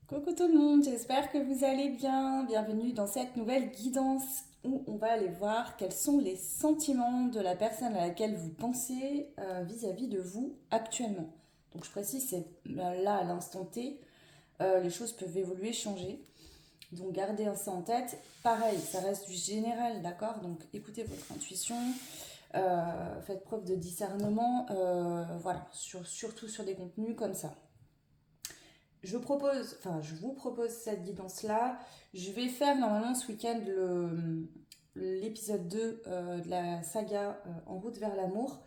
Coucou tout le monde, j'espère que vous allez bien. Bienvenue dans cette nouvelle guidance où on va aller voir quels sont les sentiments de la personne à laquelle vous pensez vis-à-vis de vous actuellement. Donc je précise, c'est là à l'instant T, les choses peuvent évoluer, changer. Donc gardez ça en tête. Pareil, ça reste du général, d'accord? Donc écoutez votre intuition, faites preuve de discernement, voilà, surtout sur des contenus comme ça. Je vous propose cette guidance-là. Je vais faire normalement ce week-end l'épisode 2 de la saga En route vers l'amour.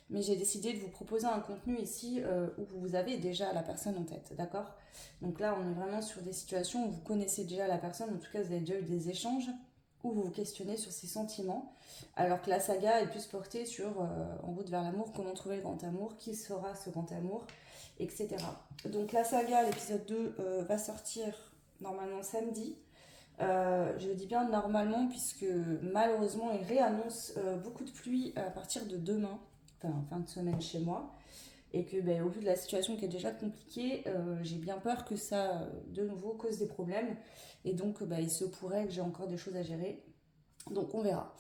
Mais j'ai décidé de vous proposer un contenu ici où vous avez déjà la personne en tête, d'accord? Donc là, on est vraiment sur des situations où vous connaissez déjà la personne, en tout cas, vous avez déjà eu des échanges où vous vous questionnez sur ses sentiments, alors que la saga est plus portée sur En route vers l'amour, comment trouver le grand amour, qui sera ce grand amour, etc. Donc la saga, l'épisode 2, va sortir normalement samedi. Je dis bien normalement puisque malheureusement il réannonce beaucoup de pluie à partir de demain, enfin fin de semaine chez moi, et que ben, au vu de la situation qui est déjà compliquée, j'ai bien peur que ça de nouveau cause des problèmes, et donc ben, il se pourrait que j'ai encore des choses à gérer, donc on verra.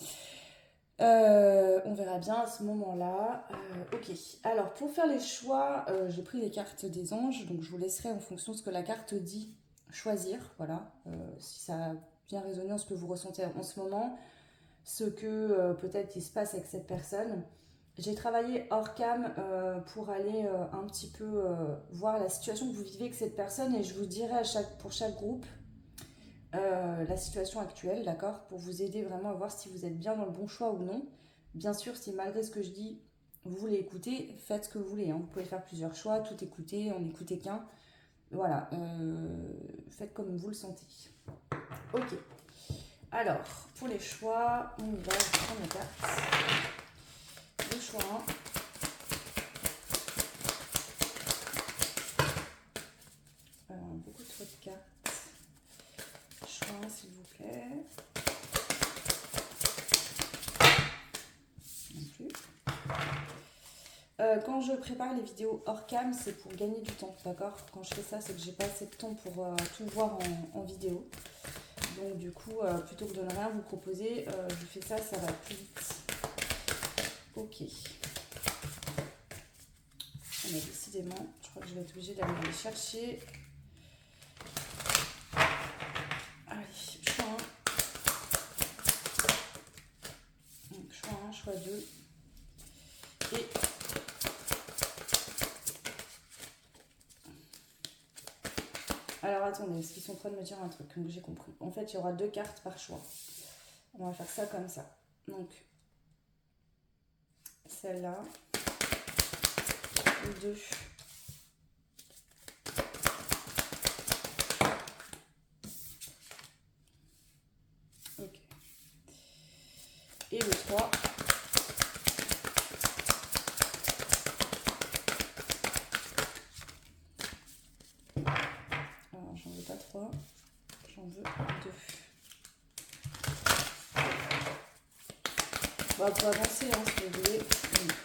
On verra bien à ce moment-là. Ok, alors pour faire les choix, j'ai pris les cartes des anges, donc je vous laisserai en fonction de ce que la carte dit choisir. Voilà, si ça a bien résonné en ce que vous ressentez en ce moment, ce que peut-être il se passe avec cette personne. J'ai travaillé hors cam pour aller un petit peu voir la situation que vous vivez avec cette personne et je vous dirai pour chaque groupe la situation actuelle, d'accord, pour vous aider vraiment à voir si vous êtes bien dans le bon choix ou non. Bien sûr, si malgré ce que je dis, vous voulez écouter, faites ce que vous voulez, hein. Vous pouvez faire plusieurs choix, tout écouter, en écouter qu'un. Voilà, faites comme vous le sentez. Ok, alors, pour les choix, on y va, je prends mes cartes. Le choix 1. Beaucoup trop de cartes. Choix 1, s'il vous plaît. Non plus. Quand je prépare les vidéos hors cam, c'est pour gagner du temps, d'accord? Quand je fais ça, c'est que j'ai pas assez de temps pour tout voir en vidéo. Donc du coup, plutôt que de ne rien vous proposer, je fais ça, ça va plus vite. Ok. On a décidément, je crois que je vais être obligée d'aller les chercher. Allez, choix 1. Donc choix 1, choix 2. Et alors attendez, parce qu'ils sont en train de me dire un truc, donc j'ai compris. En fait, il y aura 2 cartes par choix. On va faire ça comme ça. Donc, celle-là, 2. Ok. Et le 3. Alors, j'en veux pas 3, j'en veux 2. Bon, pour avancer, hein, si vous voulez.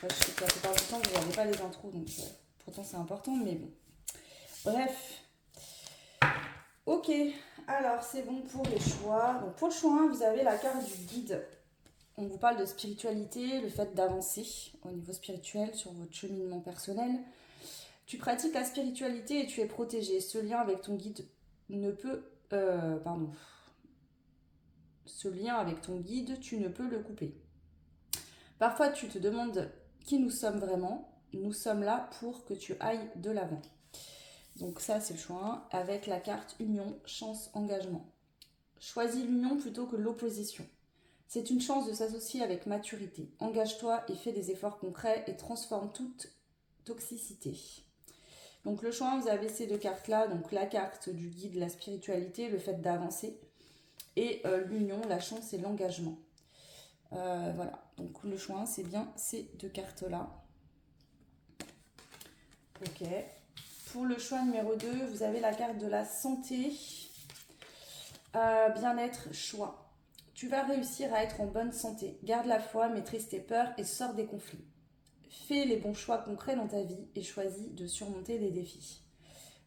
Enfin, je sais que la plupart du temps, vous n'avez pas les intros, donc pourtant c'est important, mais bon. Bref. Ok, alors c'est bon pour les choix. Donc pour le choix 1, vous avez la carte du guide. On vous parle de spiritualité, le fait d'avancer au niveau spirituel sur votre cheminement personnel. Tu pratiques la spiritualité et tu es protégé. Ce lien avec ton guide ne peut... pardon. Ce lien avec ton guide, tu ne peux le couper. Parfois, tu te demandes qui nous sommes vraiment. Nous sommes là pour que tu ailles de l'avant. Donc ça, c'est le choix 1, avec la carte union, chance, engagement. Choisis l'union plutôt que l'opposition. C'est une chance de s'associer avec maturité. Engage-toi et fais des efforts concrets et transforme toute toxicité. Donc le choix 1, vous avez ces 2 cartes-là. Donc la carte du guide, la spiritualité, le fait d'avancer. Et l'union, la chance et l'engagement. Voilà, donc le choix 1, c'est bien ces 2 cartes-là. Ok. Pour le choix numéro 2, vous avez la carte de la santé, bien-être, choix. Tu vas réussir à être en bonne santé. Garde la foi, maîtrise tes peurs et sors des conflits. Fais les bons choix concrets dans ta vie et choisis de surmonter les défis.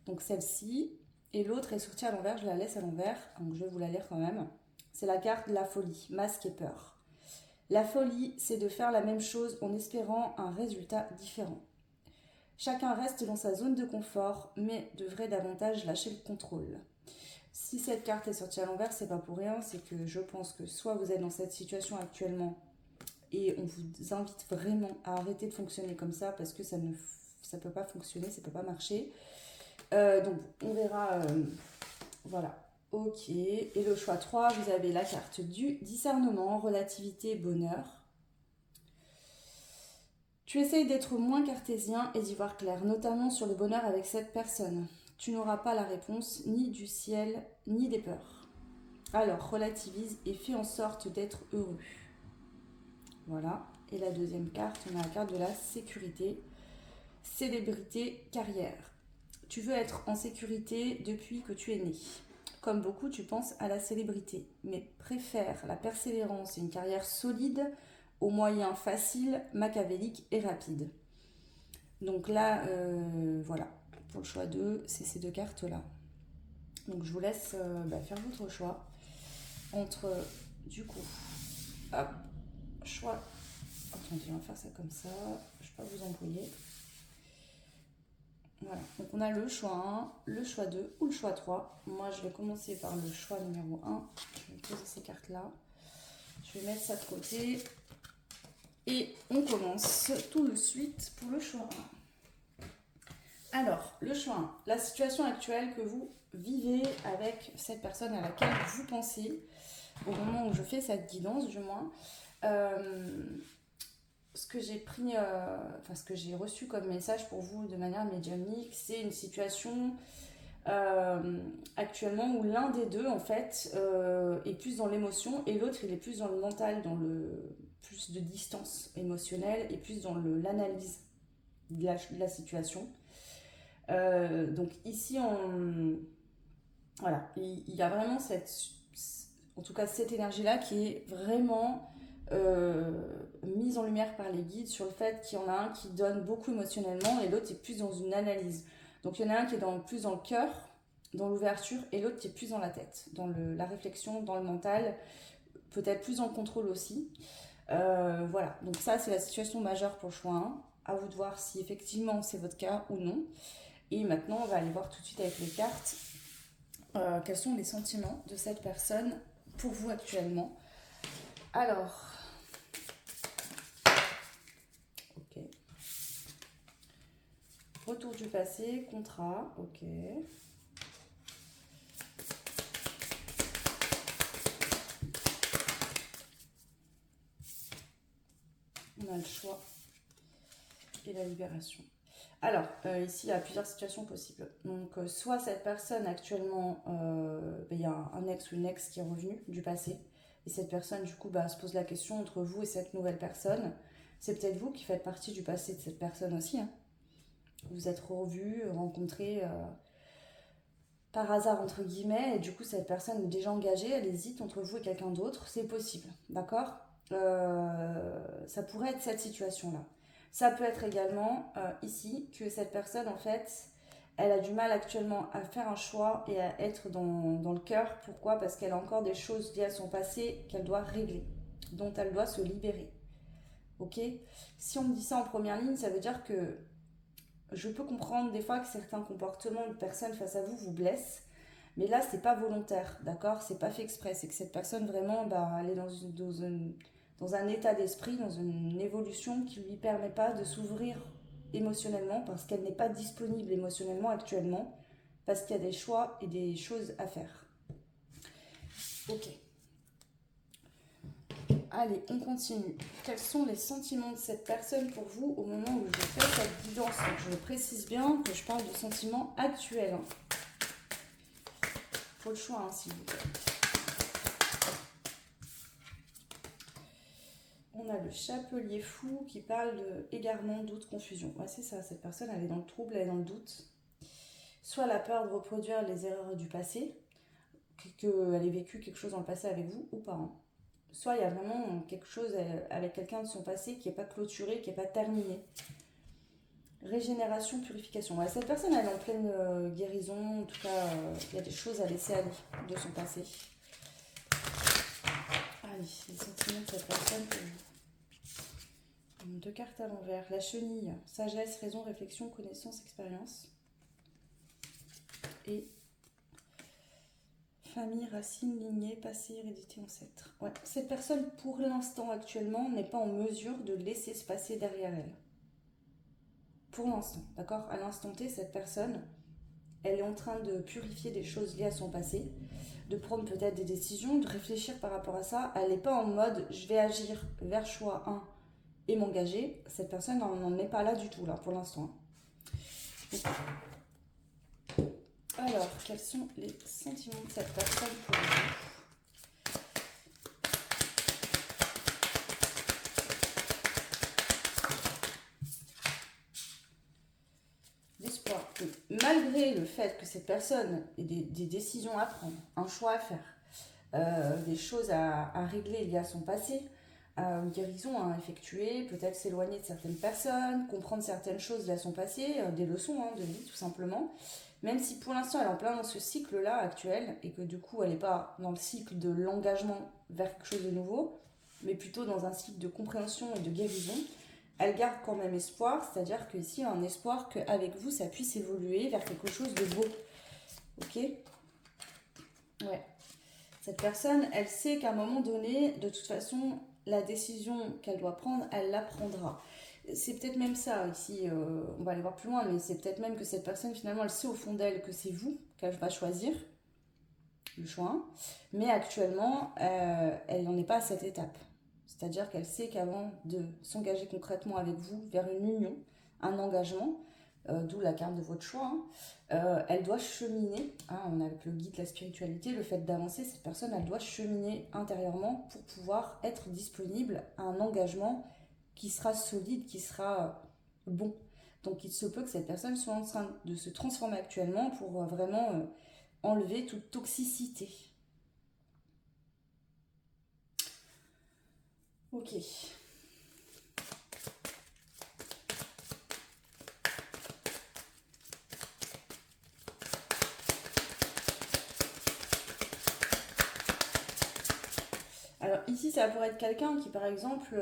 Donc celle-ci. Et l'autre est sortie à l'envers, je la laisse à l'envers, donc je vais vous la lire quand même. C'est la carte de la folie, masque et peur. La folie, c'est de faire la même chose en espérant un résultat différent. Chacun reste dans sa zone de confort, mais devrait davantage lâcher le contrôle. Si cette carte est sortie à l'envers, c'est pas pour rien, c'est que je pense que soit vous êtes dans cette situation actuellement et on vous invite vraiment à arrêter de fonctionner comme ça parce que ça peut pas fonctionner, ça peut pas marcher. Donc on verra, voilà. Ok, et le choix 3, vous avez la carte du discernement, relativité, bonheur. Tu essayes d'être moins cartésien et d'y voir clair, notamment sur le bonheur avec cette personne. Tu n'auras pas la réponse ni du ciel, ni des peurs. Alors, relativise et fais en sorte d'être heureux. Voilà. Et la deuxième carte, on a la carte de la sécurité. Célébrité, carrière. Tu veux être en sécurité depuis que tu es né. Comme beaucoup, tu penses à la célébrité, mais préfères la persévérance et une carrière solide aux moyens faciles, machiavéliques et rapides. Donc là, voilà, pour le choix 2, c'est ces deux cartes-là. Donc je vous laisse faire votre choix entre, du coup, hop, choix. Attendez, on va faire ça comme ça, je ne vais pas vous embrouiller. Voilà, donc on a le choix 1, le choix 2 ou le choix 3. Moi, je vais commencer par le choix numéro 1. Je vais poser ces cartes-là. Je vais mettre ça de côté. Et on commence tout de suite pour le choix 1. Alors, le choix 1, la situation actuelle que vous vivez avec cette personne à laquelle vous pensez, au moment où je fais cette guidance du moins, ce que j'ai pris, ce que j'ai reçu comme message pour vous de manière médiumnique, c'est une situation actuellement où l'un des deux en fait est plus dans l'émotion et l'autre il est plus dans le mental, dans le plus de distance émotionnelle et plus dans l'analyse de la situation. Donc ici voilà, il y a vraiment en tout cas cette énergie là qui est vraiment mise en lumière par les guides sur le fait qu'il y en a un qui donne beaucoup émotionnellement et l'autre est plus dans une analyse. Donc il y en a un qui est plus dans le cœur, dans l'ouverture, et l'autre qui est plus dans la tête, dans la réflexion, dans le mental, peut-être plus en contrôle aussi. Voilà, donc ça c'est la situation majeure pour le choix 1. À vous de voir si effectivement c'est votre cas ou non. Et maintenant on va aller voir tout de suite avec les cartes quels sont les sentiments de cette personne pour vous actuellement. Alors, ok. Retour du passé, contrat, ok. On a le choix et la libération. Alors, ici, il y a plusieurs situations possibles. Donc, soit cette personne actuellement, il y a un ex ou une ex qui est revenu du passé. Et cette personne, du coup, se pose la question entre vous et cette nouvelle personne. C'est peut-être vous qui faites partie du passé de cette personne aussi. Hein. Vous êtes revus, rencontrés par hasard, entre guillemets. Et du coup, cette personne est déjà engagée. Elle hésite entre vous et quelqu'un d'autre. C'est possible, d'accord ? Ça pourrait être cette situation-là. Ça peut être également ici que cette personne, en fait, elle a du mal actuellement à faire un choix et à être dans le cœur. Pourquoi ? Parce qu'elle a encore des choses liées à son passé qu'elle doit régler, dont elle doit se libérer. Ok ? Si on me dit ça en première ligne, ça veut dire que je peux comprendre des fois que certains comportements de personnes face à vous vous blessent. Mais là, c'est pas volontaire, d'accord ? C'est pas fait exprès. C'est que cette personne, vraiment, elle est dans un état d'esprit, dans une évolution qui ne lui permet pas de s'ouvrir émotionnellement parce qu'elle n'est pas disponible émotionnellement actuellement, parce qu'il y a des choix et des choses à faire. Ok. Allez, on continue. Quels sont les sentiments de cette personne pour vous au moment où je fais cette guidance ? Donc, je précise bien que je parle de sentiments actuels. Faut le choix, s'il vous plaît. On a le chapelier fou qui parle d'égarement, doute, confusion. Ouais, c'est ça, cette personne, elle est dans le trouble, elle est dans le doute. Soit la peur de reproduire les erreurs du passé, qu'elle ait vécu quelque chose dans le passé avec vous ou pas. Hein. Soit il y a vraiment quelque chose avec quelqu'un de son passé qui n'est pas clôturé, qui n'est pas terminé. Régénération, purification. Ouais, cette personne, elle est en pleine guérison. En tout cas, il y a des choses à laisser aller de son passé. Allez, les sentiments de cette personne. Deux cartes à l'envers. La chenille. Sagesse, raison, réflexion, connaissance, expérience. Et famille, racine, lignée, passé, hérédité, ancêtre. Ouais, cette personne, pour l'instant, actuellement, n'est pas en mesure de laisser se passer derrière elle. Pour l'instant, d'accord? À l'instant T, cette personne, elle est en train de purifier des choses liées à son passé, de prendre peut-être des décisions, de réfléchir par rapport à ça. Elle n'est pas en mode je vais agir vers choix 1 et m'engager. Cette personne n'en est pas là du tout, là, pour l'instant. Alors, quels sont les sentiments de cette personne pour vous? L'espoir que malgré le fait que cette personne ait des décisions à prendre, un choix à faire, des choses à régler liées à son passé, une guérison à effectuer, peut-être s'éloigner de certaines personnes, comprendre certaines choses liées à son passé, des leçons de vie tout simplement. Même si pour l'instant elle est en plein dans ce cycle-là actuel et que du coup elle n'est pas dans le cycle de l'engagement vers quelque chose de nouveau, mais plutôt dans un cycle de compréhension et de guérison, elle garde quand même espoir, c'est-à-dire qu'ici il y a un espoir qu'avec vous ça puisse évoluer vers quelque chose de beau. Ok? Ouais. Cette personne, elle sait qu'à un moment donné, de toute façon, la décision qu'elle doit prendre, elle la prendra. C'est peut-être même ça ici, on va aller voir plus loin, mais c'est peut-être même que cette personne, finalement, elle sait au fond d'elle que c'est vous qu'elle va choisir, le choix 1, mais actuellement, elle n'en est pas à cette étape. C'est-à-dire qu'elle sait qu'avant de s'engager concrètement avec vous vers une union, un engagement, d'où la carte de votre choix, elle doit cheminer, on a avec le guide, la spiritualité, le fait d'avancer, cette personne, elle doit cheminer intérieurement pour pouvoir être disponible à un engagement qui sera solide, qui sera bon. Donc il se peut que cette personne soit en train de se transformer actuellement pour vraiment enlever toute toxicité. Ok. Alors ici, ça pourrait être quelqu'un qui, par exemple,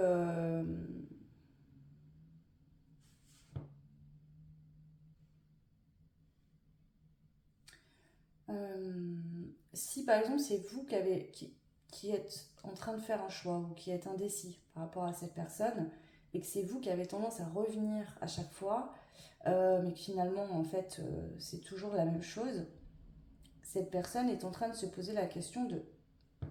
si par exemple c'est vous qui êtes en train de faire un choix ou qui êtes indécis par rapport à cette personne et que c'est vous qui avez tendance à revenir à chaque fois, mais que finalement en fait c'est toujours la même chose, cette personne est en train de se poser la question de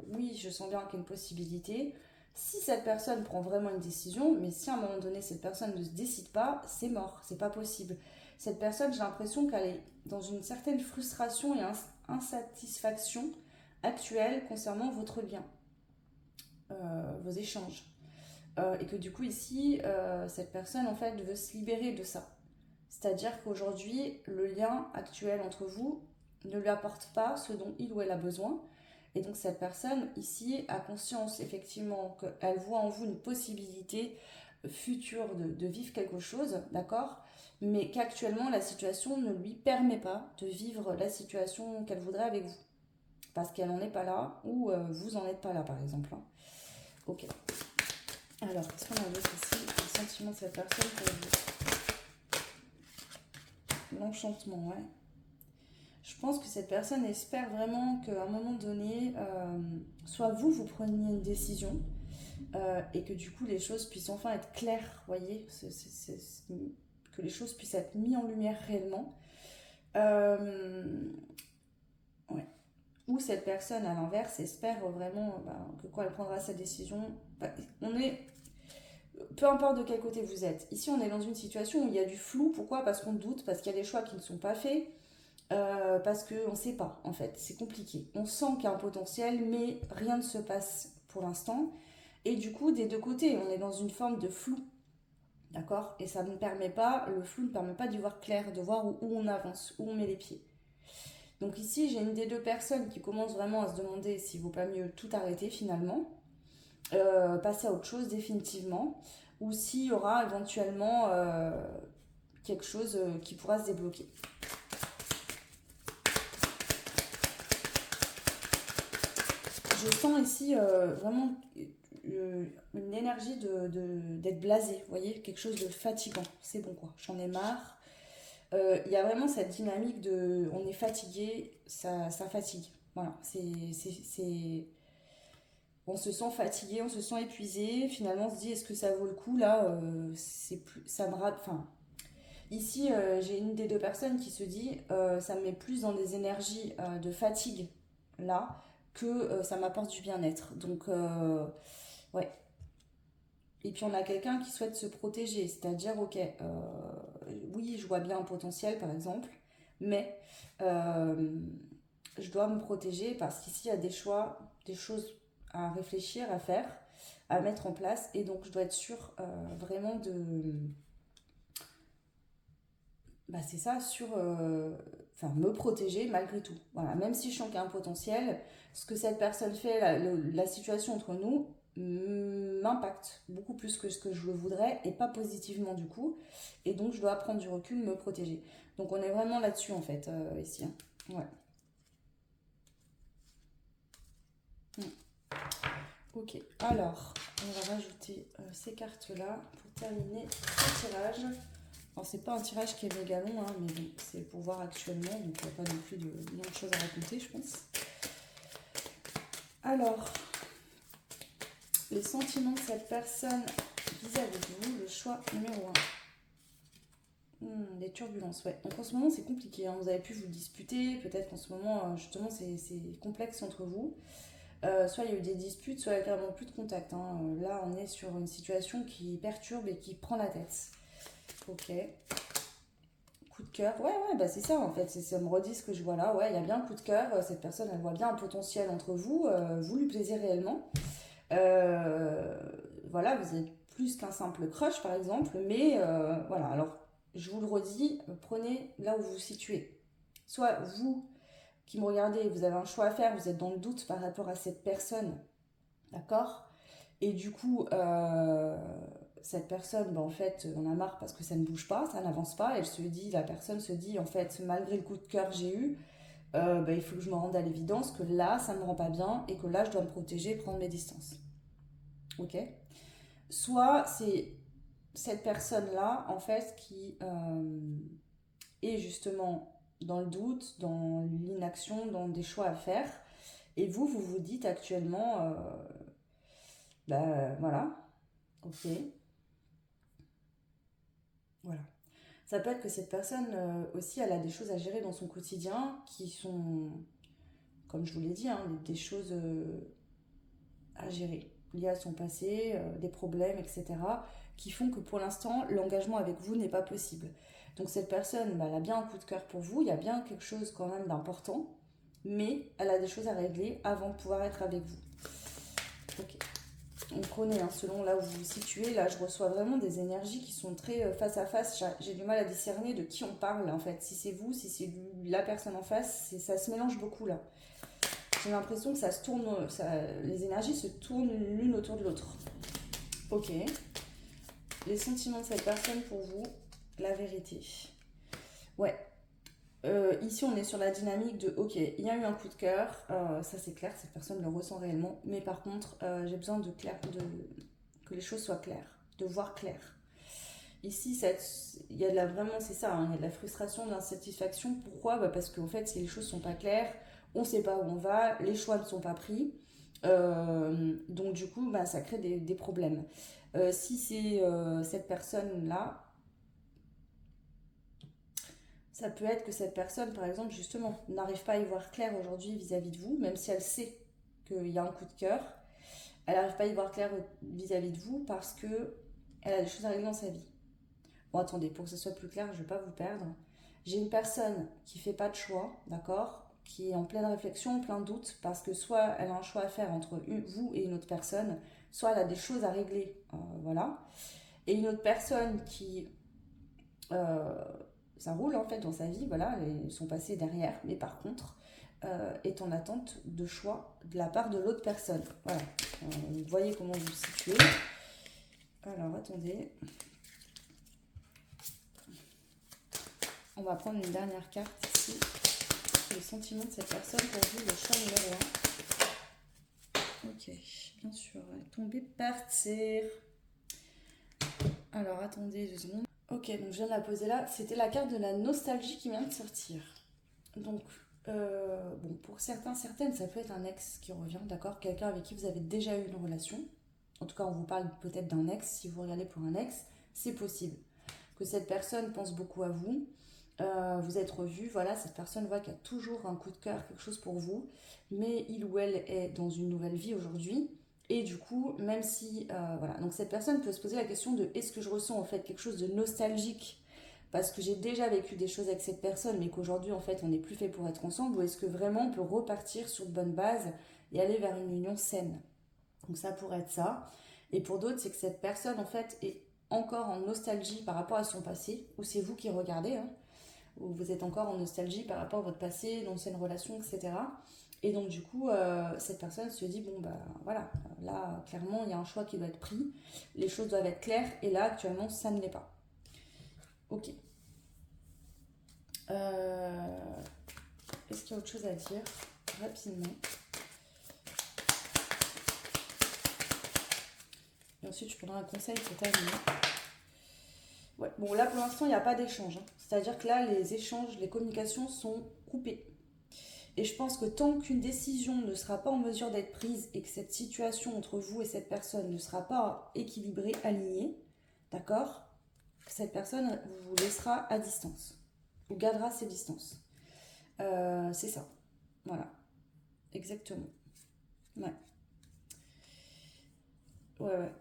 oui, je sens bien qu'il y a une possibilité. Si cette personne prend vraiment une décision, mais si à un moment donné cette personne ne se décide pas, c'est mort, c'est pas possible. Cette personne, j'ai l'impression qu'elle est dans une certaine frustration et insatisfaction actuelle concernant votre lien, vos échanges. Et que du coup ici, cette personne en fait veut se libérer de ça. C'est-à-dire qu'aujourd'hui, le lien actuel entre vous ne lui apporte pas ce dont il ou elle a besoin. Et donc cette personne ici a conscience effectivement qu'elle voit en vous une possibilité future de vivre quelque chose, d'accord? Mais qu'actuellement la situation ne lui permet pas de vivre la situation qu'elle voudrait avec vous. Parce qu'elle n'en est pas là ou vous en êtes pas là par exemple. Ok. Alors, qu'est-ce qu'on a d'autre ici? Le sentiment de cette personne pour vous. L'enchantement, ouais. Je pense que cette personne espère vraiment qu'à un moment donné, soit vous preniez une décision et que du coup les choses puissent enfin être claires, voyez, que les choses puissent être mises en lumière réellement. Ouais. Ou cette personne à l'inverse espère vraiment que quand elle prendra sa décision, on est peu importe de quel côté vous êtes. Ici, on est dans une situation où il y a du flou. Pourquoi? Parce qu'on doute, parce qu'il y a des choix qui ne sont pas faits, parce qu'on ne sait pas, en fait. C'est compliqué. On sent qu'il y a un potentiel, mais rien ne se passe pour l'instant. Et du coup, des deux côtés, on est dans une forme de flou. D'accord? Et ça ne permet pas, le flou ne permet pas d'y voir clair, de voir où on avance, où on met les pieds. Donc ici, j'ai une des deux personnes qui commence vraiment à se demander s'il ne vaut pas mieux tout arrêter finalement, passer à autre chose définitivement, ou s'il y aura éventuellement quelque chose qui pourra se débloquer. Je sens ici vraiment une énergie d'être blasé, vous voyez, quelque chose de fatigant. C'est bon quoi, j'en ai marre. Il y a vraiment cette dynamique de on est fatigué, ça fatigue. Voilà, on se sent fatigué, on se sent épuisé. Finalement, on se dit est-ce que ça vaut le coup là c'est plus, ça me rate. Enfin, ici, j'ai une des deux personnes qui se dit ça me met plus dans des énergies de fatigue là que ça m'apporte du bien-être. Donc, ouais. Et puis on a quelqu'un qui souhaite se protéger, c'est-à-dire, ok, oui, je vois bien un potentiel par exemple, mais euh, je dois me protéger parce qu'ici il y a des choix, des choses à réfléchir, à faire, à mettre en place, et donc je dois être sûre vraiment de... Bah c'est ça, sur... Enfin, me protéger malgré tout. Voilà, même si je sens qu'il y a un potentiel, ce que cette personne fait, la situation entre nous, m'impacte beaucoup plus que ce que je le voudrais et pas positivement du coup, et donc je dois prendre du recul, me protéger. Donc on est vraiment là-dessus en fait ici, hein. Ouais. Ok, alors on va rajouter ces cartes là pour terminer ce tirage. Alors c'est pas un tirage qui est méga long, hein, mais bon, c'est pour voir actuellement, donc il n'y a pas non plus de millions de choses à raconter je pense. Alors, les sentiments de cette personne vis-à-vis de vous, le choix numéro 1. Les turbulences, ouais. Donc en ce moment c'est compliqué, hein. Vous avez pu vous disputer, peut-être qu'en ce moment justement c'est complexe entre vous. Soit il y a eu des disputes, soit il n'y a carrément plus de contact, hein. Là on est sur une situation qui perturbe et qui prend la tête. Ok. Coup de cœur, ouais, bah c'est ça en fait, ça me redit ce que je vois là, ouais, il y a bien un coup de cœur, cette personne elle voit bien un potentiel entre vous, vous lui plaisez réellement. Euh, voilà, vous êtes plus qu'un simple crush par exemple, mais voilà, alors je vous le redis, prenez là où vous vous situez. Soit vous qui me regardez, vous avez un choix à faire, vous êtes dans le doute par rapport à cette personne, d'accord? Et du coup, cette personne, bah, en fait, on a marre parce que ça ne bouge pas, ça n'avance pas. Elle se dit, la personne se dit, en fait, malgré le coup de cœur que j'ai eu, bah, il faut que je me rende à l'évidence que là, ça ne me rend pas bien et que là, je dois me protéger, prendre mes distances. Ok? Soit c'est cette personne-là, en fait, qui est justement dans le doute, dans l'inaction, dans des choix à faire. Et vous vous dites actuellement, bah voilà, ok, voilà. Ça peut être que cette personne aussi, elle a des choses à gérer dans son quotidien qui sont, comme je vous l'ai dit, hein, des choses à gérer liées à son passé, des problèmes, etc., qui font que pour l'instant, l'engagement avec vous n'est pas possible. Donc cette personne, bah, elle a bien un coup de cœur pour vous, il y a bien quelque chose quand même d'important, mais elle a des choses à régler avant de pouvoir être avec vous. Ok. On connaît, hein, selon là où vous vous situez. Là, je reçois vraiment des énergies qui sont très face à face. J'ai du mal à discerner de qui on parle, en fait. Si c'est vous, si c'est la personne en face, ça se mélange beaucoup, là. J'ai l'impression que ça se tourne, les énergies se tournent l'une autour de l'autre. Ok. Les sentiments de cette personne pour vous, la vérité. Ouais. Ici, on est sur la dynamique de ok, il y a eu un coup de cœur, ça c'est clair, cette personne le ressent réellement, mais par contre, j'ai besoin que les choses soient claires, de voir clair. Ici, il y a vraiment, c'est ça, hein, il y a de la frustration, de l'insatisfaction. Pourquoi? Bah parce qu'en fait, si les choses sont pas claires, on ne sait pas où on va, les choix ne sont pas pris, donc du coup, bah, ça crée des problèmes. Si c'est cette personne-là, ça peut être que cette personne, par exemple, justement, n'arrive pas à y voir clair aujourd'hui vis-à-vis de vous, même si elle sait qu'il y a un coup de cœur. Elle n'arrive pas à y voir clair vis-à-vis de vous parce que elle a des choses à régler dans sa vie. Bon, attendez, pour que ce soit plus clair, je ne vais pas vous perdre. J'ai une personne qui ne fait pas de choix, d'accord, qui est en pleine réflexion, en plein doute, parce que soit elle a un choix à faire entre vous et une autre personne, soit elle a des choses à régler, voilà. Et une autre personne qui euh, ça roule en fait dans sa vie, voilà, ils sont passés derrière, mais par contre, est en attente de choix de la part de l'autre personne. Voilà, vous voyez comment vous vous situez. Alors attendez. On va prendre une dernière carte ici. Le sentiment de cette personne pour vous, le choix numéro 1. Ok, bien sûr. Tomber, partir. Alors, attendez 2 secondes. Ok, donc je viens de la poser là. C'était la carte de la nostalgie qui vient de sortir. Donc, bon, pour certains, certaines, ça peut être un ex qui revient, d'accord? Quelqu'un avec qui vous avez déjà eu une relation. En tout cas, on vous parle peut-être d'un ex. Si vous regardez pour un ex, c'est possible que cette personne pense beaucoup à vous. Vous êtes revus, voilà, cette personne voit qu'il y a toujours un coup de cœur, quelque chose pour vous, mais il ou elle est dans une nouvelle vie aujourd'hui. Et du coup, même si, voilà, donc cette personne peut se poser la question de est-ce que je ressens en fait quelque chose de nostalgique parce que j'ai déjà vécu des choses avec cette personne, mais qu'aujourd'hui en fait on n'est plus fait pour être ensemble, ou est-ce que vraiment on peut repartir sur de bonnes bases et aller vers une union saine? Donc ça pourrait être ça. Et pour d'autres, c'est que cette personne en fait est encore en nostalgie par rapport à son passé, ou c'est vous qui regardez, hein, où vous êtes encore en nostalgie par rapport à votre passé, d'anciennes relations, etc. Et donc du coup, cette personne se dit, bon bah voilà, là clairement il y a un choix qui doit être pris, les choses doivent être claires, et là actuellement ça ne l'est pas. Ok. Est-ce qu'il y a autre chose à dire rapidement? Et ensuite je prendrai un conseil pour terminer. Ouais. Bon là pour l'instant il n'y a pas d'échange, hein. C'est-à-dire que là les échanges, les communications sont coupées. Et je pense que tant qu'une décision ne sera pas en mesure d'être prise et que cette situation entre vous et cette personne ne sera pas équilibrée, alignée, d'accord, cette personne vous laissera à distance, ou gardera ses distances. C'est ça. Voilà. Exactement. Ouais. Ouais, ouais.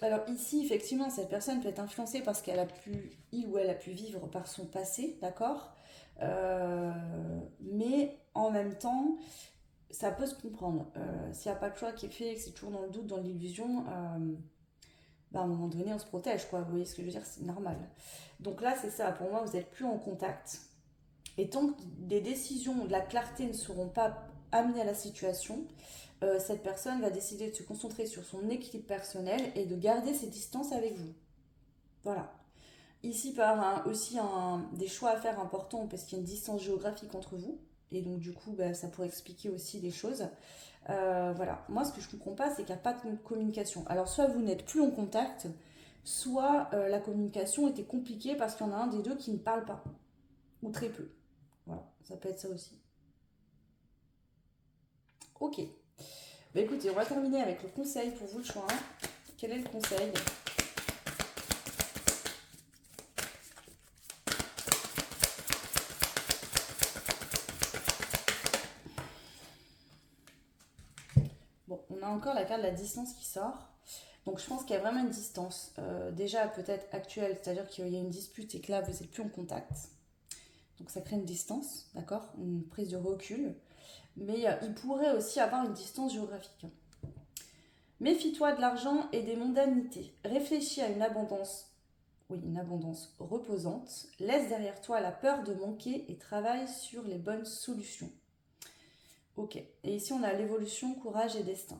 Alors ici, effectivement, cette personne peut être influencée parce qu'elle a pu, il ou elle a pu vivre par son passé, d'accord. Euh, mais en même temps, ça peut se comprendre. S'il n'y a pas de choix qui est fait, que c'est toujours dans le doute, dans l'illusion, bah, à un moment donné, on se protège, quoi. Vous voyez ce que je veux dire? C'est normal. Donc là, c'est ça. Pour moi, vous n'êtes plus en contact. Et tant que des décisions, de la clarté ne seront pas amenées à la situation, cette personne va décider de se concentrer sur son équilibre personnel et de garder ses distances avec vous. Voilà. Ici, aussi des choix à faire importants parce qu'il y a une distance géographique entre vous. Et donc, du coup, bah, ça pourrait expliquer aussi des choses. Voilà. Moi, ce que je ne comprends pas, c'est qu'il n'y a pas de communication. Alors, soit vous n'êtes plus en contact, soit la communication était compliquée parce qu'il y en a un des deux qui ne parle pas. Ou très peu. Voilà. Ça peut être ça aussi. Ok. Bah, écoutez, on va terminer avec le conseil pour vous, le choix. Quel est le conseil? Bon, on a encore la carte de la distance qui sort. Donc je pense qu'il y a vraiment une distance. Déjà peut-être actuelle, c'est-à-dire qu'il y a une dispute et que là vous n'êtes plus en contact. Donc ça crée une distance, d'accord? Une prise de recul. Mais il pourrait aussi avoir une distance géographique. Méfie-toi de l'argent et des mondanités. Réfléchis à une abondance, oui, une abondance reposante. Laisse derrière toi la peur de manquer et travaille sur les bonnes solutions. Ok. Et ici on a l'évolution, courage et destin.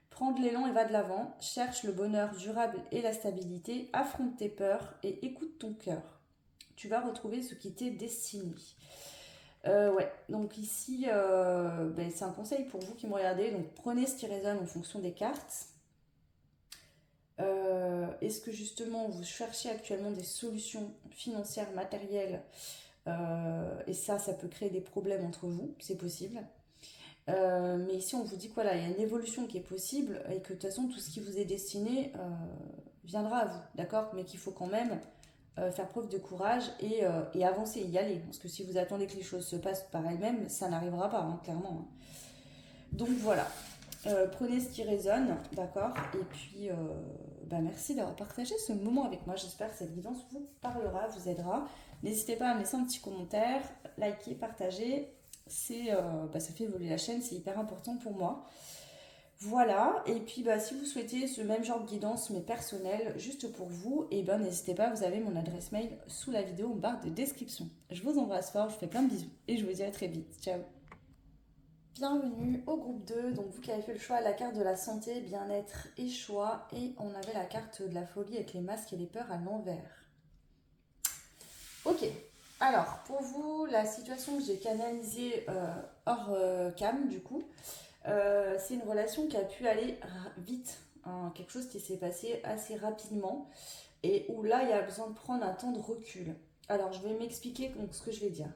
Prends de l'élan et va de l'avant, cherche le bonheur durable et la stabilité, affronte tes peurs et écoute ton cœur. Tu vas retrouver ce qui t'est destiné. Ouais, donc ici, ben, c'est un conseil pour vous qui me regardez. Donc prenez ce qui résonne en fonction des cartes. Est-ce que justement vous cherchez actuellement des solutions financières, matérielles, et ça peut créer des problèmes entre vous, c'est possible. Mais ici, on vous dit que voilà, il y a une évolution qui est possible et que de toute façon, tout ce qui vous est destiné viendra à vous, d'accord? Mais qu'il faut quand même faire preuve de courage et avancer, y aller. Parce que si vous attendez que les choses se passent par elles-mêmes, ça n'arrivera pas, hein, clairement, hein. Donc voilà, prenez ce qui résonne, d'accord? Et puis, bah, merci d'avoir partagé ce moment avec moi. J'espère que cette guidance vous parlera, vous aidera. N'hésitez pas à me laisser un petit commentaire, liker, partager. Ça fait évoluer la chaîne, c'est hyper important pour moi. Voilà, et puis bah, si vous souhaitez ce même genre de guidance mais personnelle, juste pour vous, et ben n'hésitez pas, vous avez mon adresse mail sous la vidéo en barre de description. Je vous embrasse fort, je vous fais plein de bisous et je vous dis à très vite. Ciao. Bienvenue au groupe 2, donc vous qui avez fait le choix, la carte de la santé, bien-être et choix, et on avait la carte de la folie avec les masques et les peurs à l'envers. Ok. Alors, pour vous, la situation que j'ai canalisée hors cam, du coup, c'est une relation qui a pu aller vite, hein, quelque chose qui s'est passé assez rapidement et où là, il y a besoin de prendre un temps de recul. Alors, je vais m'expliquer donc ce que je vais dire.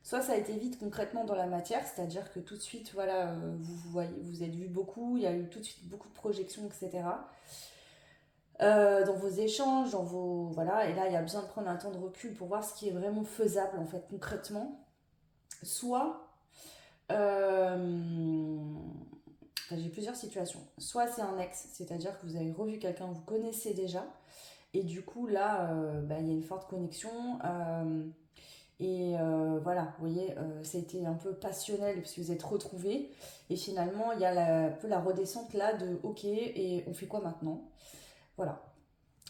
Soit ça a été vite concrètement dans la matière, c'est-à-dire que tout de suite, voilà, vous voyez, vous êtes vu beaucoup, il y a eu tout de suite beaucoup de projections, etc. Dans vos échanges, dans vos voilà, et là, il y a besoin de prendre un temps de recul pour voir ce qui est vraiment faisable en fait concrètement. Soit enfin, j'ai plusieurs situations. Soit c'est un ex, c'est-à-dire que vous avez revu quelqu'un que vous connaissez déjà, et du coup là, bah, il y a une forte connexion. Voilà, vous voyez, ça a été un peu passionnel parce que vous êtes retrouvés. Et finalement, il y a un peu la redescente là de ok, et on fait quoi maintenant? Voilà.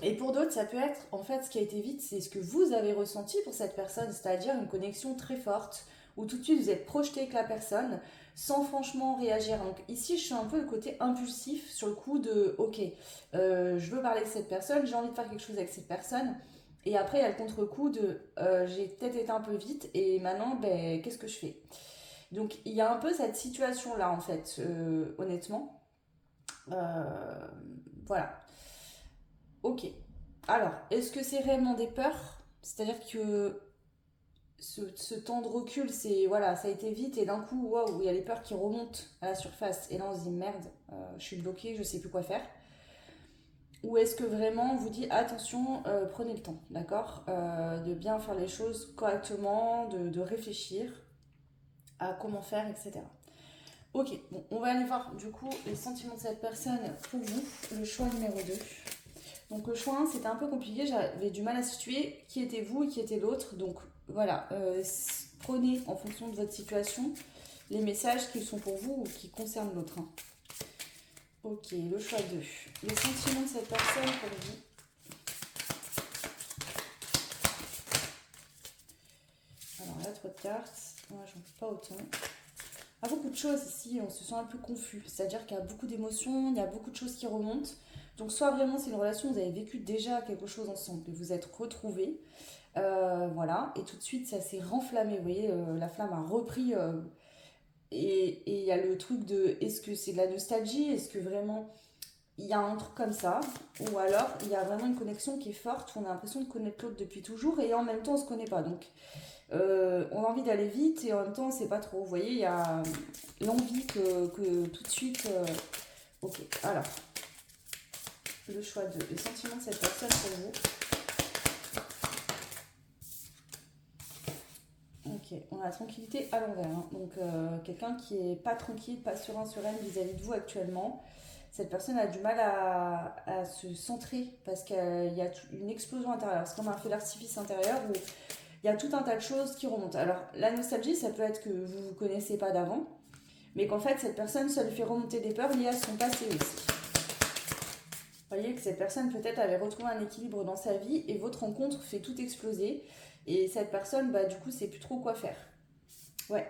Et pour d'autres, ça peut être, en fait, ce qui a été vite, c'est ce que vous avez ressenti pour cette personne, c'est-à-dire une connexion très forte, où tout de suite vous êtes projeté avec la personne, sans franchement réagir. Donc ici, je suis un peu le côté impulsif sur le coup de, ok, je veux parler avec cette personne, j'ai envie de faire quelque chose avec cette personne. Et après, il y a le contre-coup de, j'ai peut-être été un peu vite, et maintenant, ben, qu'est-ce que je fais? Donc il y a un peu cette situation-là, en fait, honnêtement. Euh, voilà. Ok. Alors, est-ce que c'est réellement des peurs? C'est-à-dire que ce temps de recul, c'est voilà, ça a été vite et d'un coup, waouh, il y a les peurs qui remontent à la surface et là on se dit merde, je suis bloquée, je sais plus quoi faire. Ou est-ce que vraiment on vous dit attention, prenez le temps, d'accord, de bien faire les choses correctement, de réfléchir à comment faire, etc. Ok, bon, on va aller voir du coup les sentiments de cette personne pour vous, le choix numéro 2. Donc le choix 1, c'était un peu compliqué, j'avais du mal à situer qui était vous et qui était l'autre. Donc voilà, prenez en fonction de votre situation les messages qui sont pour vous ou qui concernent l'autre, hein. Ok, le choix 2. Les sentiments de cette personne pour vous. Alors là, trop de cartes. Moi, j'en fais pas autant. Il y a beaucoup de choses ici, on se sent un peu confus. C'est-à-dire qu'il y a beaucoup d'émotions, il y a beaucoup de choses qui remontent. Donc soit vraiment c'est une relation, vous avez vécu déjà quelque chose ensemble, et vous êtes retrouvés. Voilà, et tout de suite ça s'est renflammé, vous voyez, la flamme a repris. Et il y a le truc de est-ce que c'est de la nostalgie? Est-ce que vraiment il y a un truc comme ça? Ou alors il y a vraiment une connexion qui est forte, où on a l'impression de connaître l'autre depuis toujours et en même temps on se connaît pas. Donc on a envie d'aller vite et en même temps on sait pas trop. Vous voyez, il y a l'envie que tout de suite. Ok, alors le choix de le sentiment de cette personne pour vous. Ok, on a la tranquillité à l'envers, hein. Donc quelqu'un qui est pas tranquille, pas serein, sereine vis-à-vis de vous actuellement. Cette personne a du mal à se centrer parce qu'il y a une explosion intérieure. C'est comme un feu d'artifice intérieur où il y a tout un tas de choses qui remontent. Alors la nostalgie, ça peut être que vous ne vous connaissez pas d'avant, mais qu'en fait cette personne, ça lui fait remonter des peurs liées à son passé aussi. Vous voyez que cette personne peut-être avait retrouvé un équilibre dans sa vie et votre rencontre fait tout exploser. Et cette personne, bah, du coup, sait plus trop quoi faire. Ouais.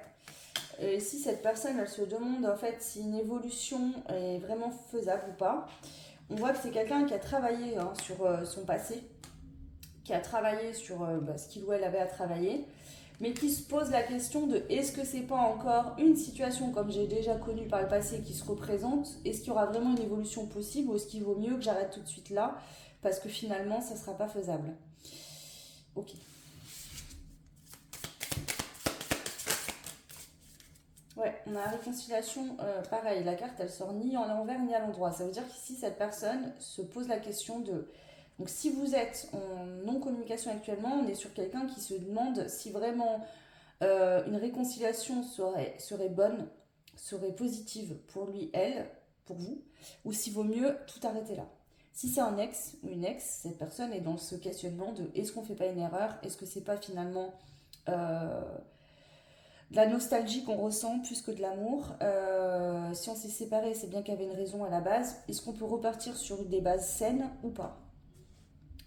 Et si cette personne, elle se demande en fait si une évolution est vraiment faisable ou pas, on voit que c'est quelqu'un qui a travaillé, hein, sur son passé, qui a travaillé sur bah, ce qu'il ou elle avait à travailler, mais qui se pose la question de est-ce que c'est pas encore une situation comme j'ai déjà connue par le passé qui se représente? Est-ce qu'il y aura vraiment une évolution possible ou est-ce qu'il vaut mieux que j'arrête tout de suite là parce que finalement ça sera pas faisable? Ok. Ouais, on a la réconciliation, pareil, la carte elle sort ni en l'envers ni à l'endroit. Ça veut dire qu'ici cette personne se pose la question de. Donc si vous êtes en non-communication actuellement, on est sur quelqu'un qui se demande si vraiment une réconciliation serait bonne, serait positive pour lui, elle, pour vous, ou s'il vaut mieux tout arrêter là. Si c'est un ex ou une ex, cette personne est dans ce questionnement de est-ce qu'on fait pas une erreur? Est-ce que c'est pas finalement euh, de la nostalgie qu'on ressent plus que de l'amour? Si on s'est séparé, c'est bien qu'il y avait une raison à la base. Est-ce qu'on peut repartir sur des bases saines ou pas?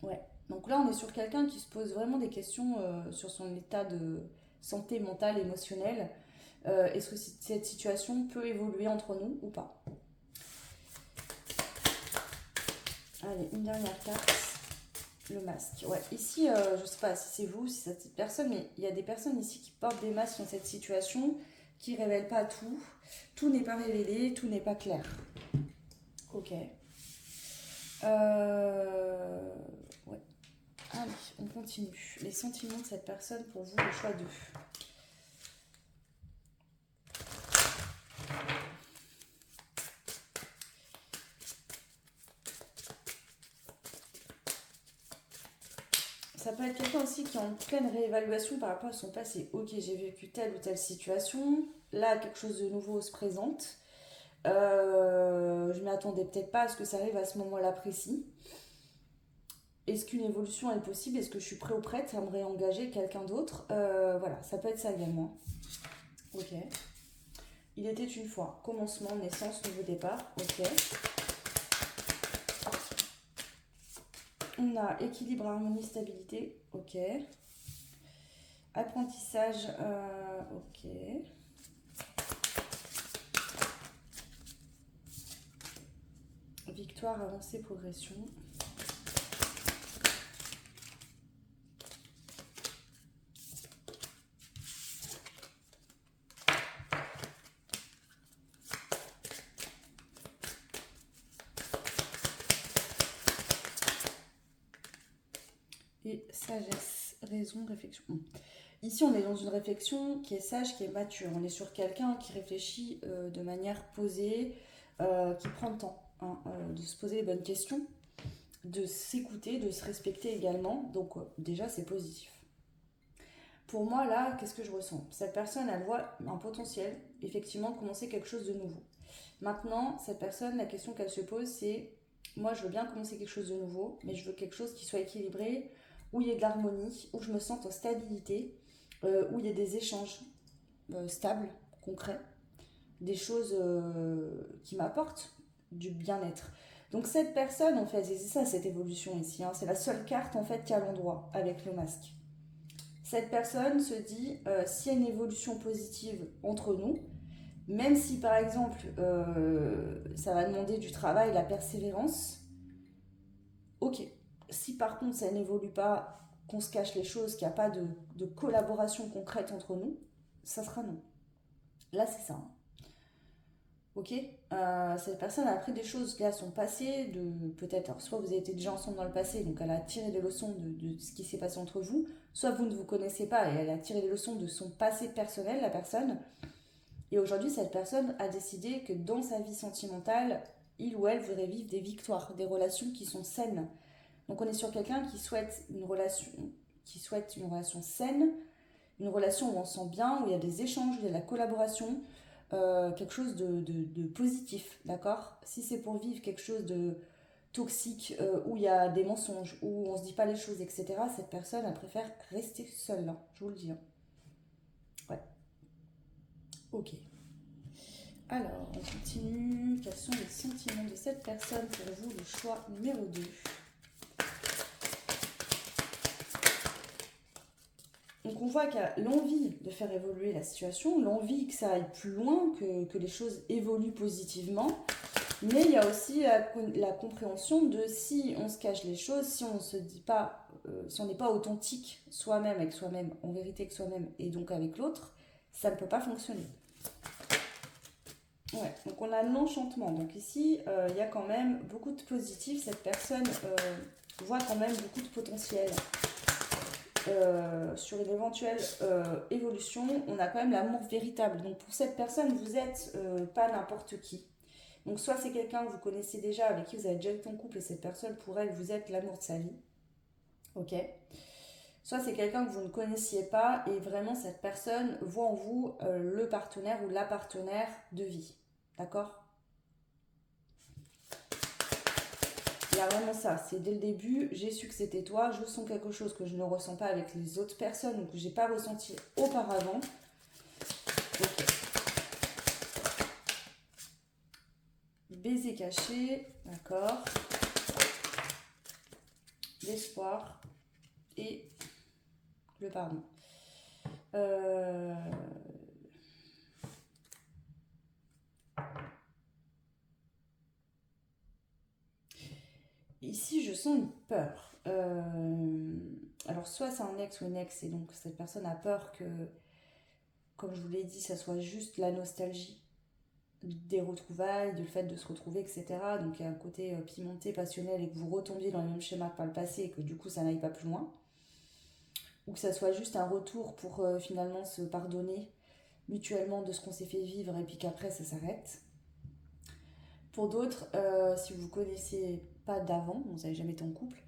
Ouais. Donc là, on est sur quelqu'un qui se pose vraiment des questions sur son état de santé mentale, émotionnelle. Est-ce que cette situation peut évoluer entre nous ou pas? Allez, une dernière carte. Le masque, ouais. Ici, je sais pas si c'est vous, si c'est cette personne, mais il y a des personnes ici qui portent des masques dans cette situation, qui révèlent pas tout. Tout n'est pas révélé, tout n'est pas clair. Ok. Ouais. Allez, on continue. Les sentiments de cette personne pour vous, le choix 2. Ça peut être quelqu'un aussi qui est en pleine réévaluation par rapport à son passé. Ok, j'ai vécu telle ou telle situation. Là, quelque chose de nouveau se présente. Je m'attendais peut-être pas à ce que ça arrive à ce moment-là précis. Est-ce qu'une évolution est possible? Est-ce que je suis prêt ou prête à me réengager quelqu'un d'autre? Voilà, ça peut être ça également. Ok. Il était une fois. Commencement, naissance, nouveau départ. Ok. On a équilibre, harmonie, stabilité. Ok. Apprentissage. Ok. Victoire, avancée, progression. Et sagesse, raison, réflexion. Ici, on est dans une réflexion qui est sage, qui est mature. On est sur quelqu'un qui réfléchit de manière posée, qui prend le temps de se poser les bonnes questions, de s'écouter, de se respecter également. Donc déjà, c'est positif. Pour moi, là, qu'est-ce que je ressens? Cette personne, elle voit un potentiel, effectivement, commencer quelque chose de nouveau. Maintenant, cette personne, la question qu'elle se pose, c'est, moi, je veux bien commencer quelque chose de nouveau, mais je veux quelque chose qui soit équilibré, où il y ait de l'harmonie, où je me sente en stabilité, où il y ait des échanges stables, concrets, des choses qui m'apportent du bien-être. Donc cette personne, en fait, c'est ça cette évolution ici, hein, c'est la seule carte en fait qui a l'endroit avec le masque. Cette personne se dit, s'il y a une évolution positive entre nous, même si par exemple ça va demander du travail, la persévérance, ok. Si par contre ça n'évolue pas, qu'on se cache les choses, qu'il n'y a pas de collaboration concrète entre nous, ça sera non. Là c'est ça. Ok. Cette personne a appris des choses liées à son passé, de peut-être, alors soit vous avez été déjà ensemble dans le passé, donc elle a tiré des leçons de ce qui s'est passé entre vous, soit vous ne vous connaissez pas et elle a tiré des leçons de son passé personnel, la personne. Et aujourd'hui, cette personne a décidé que dans sa vie sentimentale, il ou elle voudrait vivre des victoires, des relations qui sont saines. Donc on est sur quelqu'un qui souhaite une relation saine, une relation où on se sent bien, où il y a des échanges, où il y a de la collaboration, quelque chose de positif, d'accord? Si c'est pour vivre quelque chose de toxique, où il y a des mensonges, où on se dit pas les choses, etc., cette personne, elle préfère rester seule, hein, je vous le dis. Hein. Ouais, ok. Alors, on continue. Quels sont les sentiments de cette personne pour vous, le choix numéro 2? Donc on voit qu'il y a l'envie de faire évoluer la situation, l'envie que ça aille plus loin, que les choses évoluent positivement, mais il y a aussi la compréhension de si on se cache les choses, si on se dit pas, si on n'est pas authentique soi-même avec soi-même, en vérité avec soi-même et donc avec l'autre, ça ne peut pas fonctionner. Ouais, donc on a l'enchantement. Donc ici, il y a quand même beaucoup de positifs. Cette personne voit quand même beaucoup de potentiel. Sur une éventuelle évolution, on a quand même l'amour véritable. Donc pour cette personne, vous n'êtes pas n'importe qui. Donc soit c'est quelqu'un que vous connaissez déjà, avec qui vous avez déjà été en couple, et cette personne, pour elle, vous êtes l'amour de sa vie. Ok. Soit c'est quelqu'un que vous ne connaissiez pas, et vraiment cette personne voit en vous le partenaire ou la partenaire de vie. D'accord? Il y a vraiment ça, c'est dès le début, j'ai su que c'était toi, je sens quelque chose que je ne ressens pas avec les autres personnes ou que j'ai pas ressenti auparavant. Ok. Baiser caché, d'accord. L'espoir et le pardon. Ici, je sens une peur. Euh, alors, soit c'est un ex ou une ex, et donc cette personne a peur que, comme je vous l'ai dit, ça soit juste la nostalgie des retrouvailles, du fait de se retrouver, etc. Donc, il y a un côté pimenté, passionnel, et que vous retombiez dans le même schéma que par le passé, et que du coup, ça n'aille pas plus loin. Ou que ça soit juste un retour pour finalement se pardonner mutuellement de ce qu'on s'est fait vivre, et puis qu'après, ça s'arrête. Pour d'autres, si vous ne connaissez pas d'avant, vous n'avez jamais été en couple,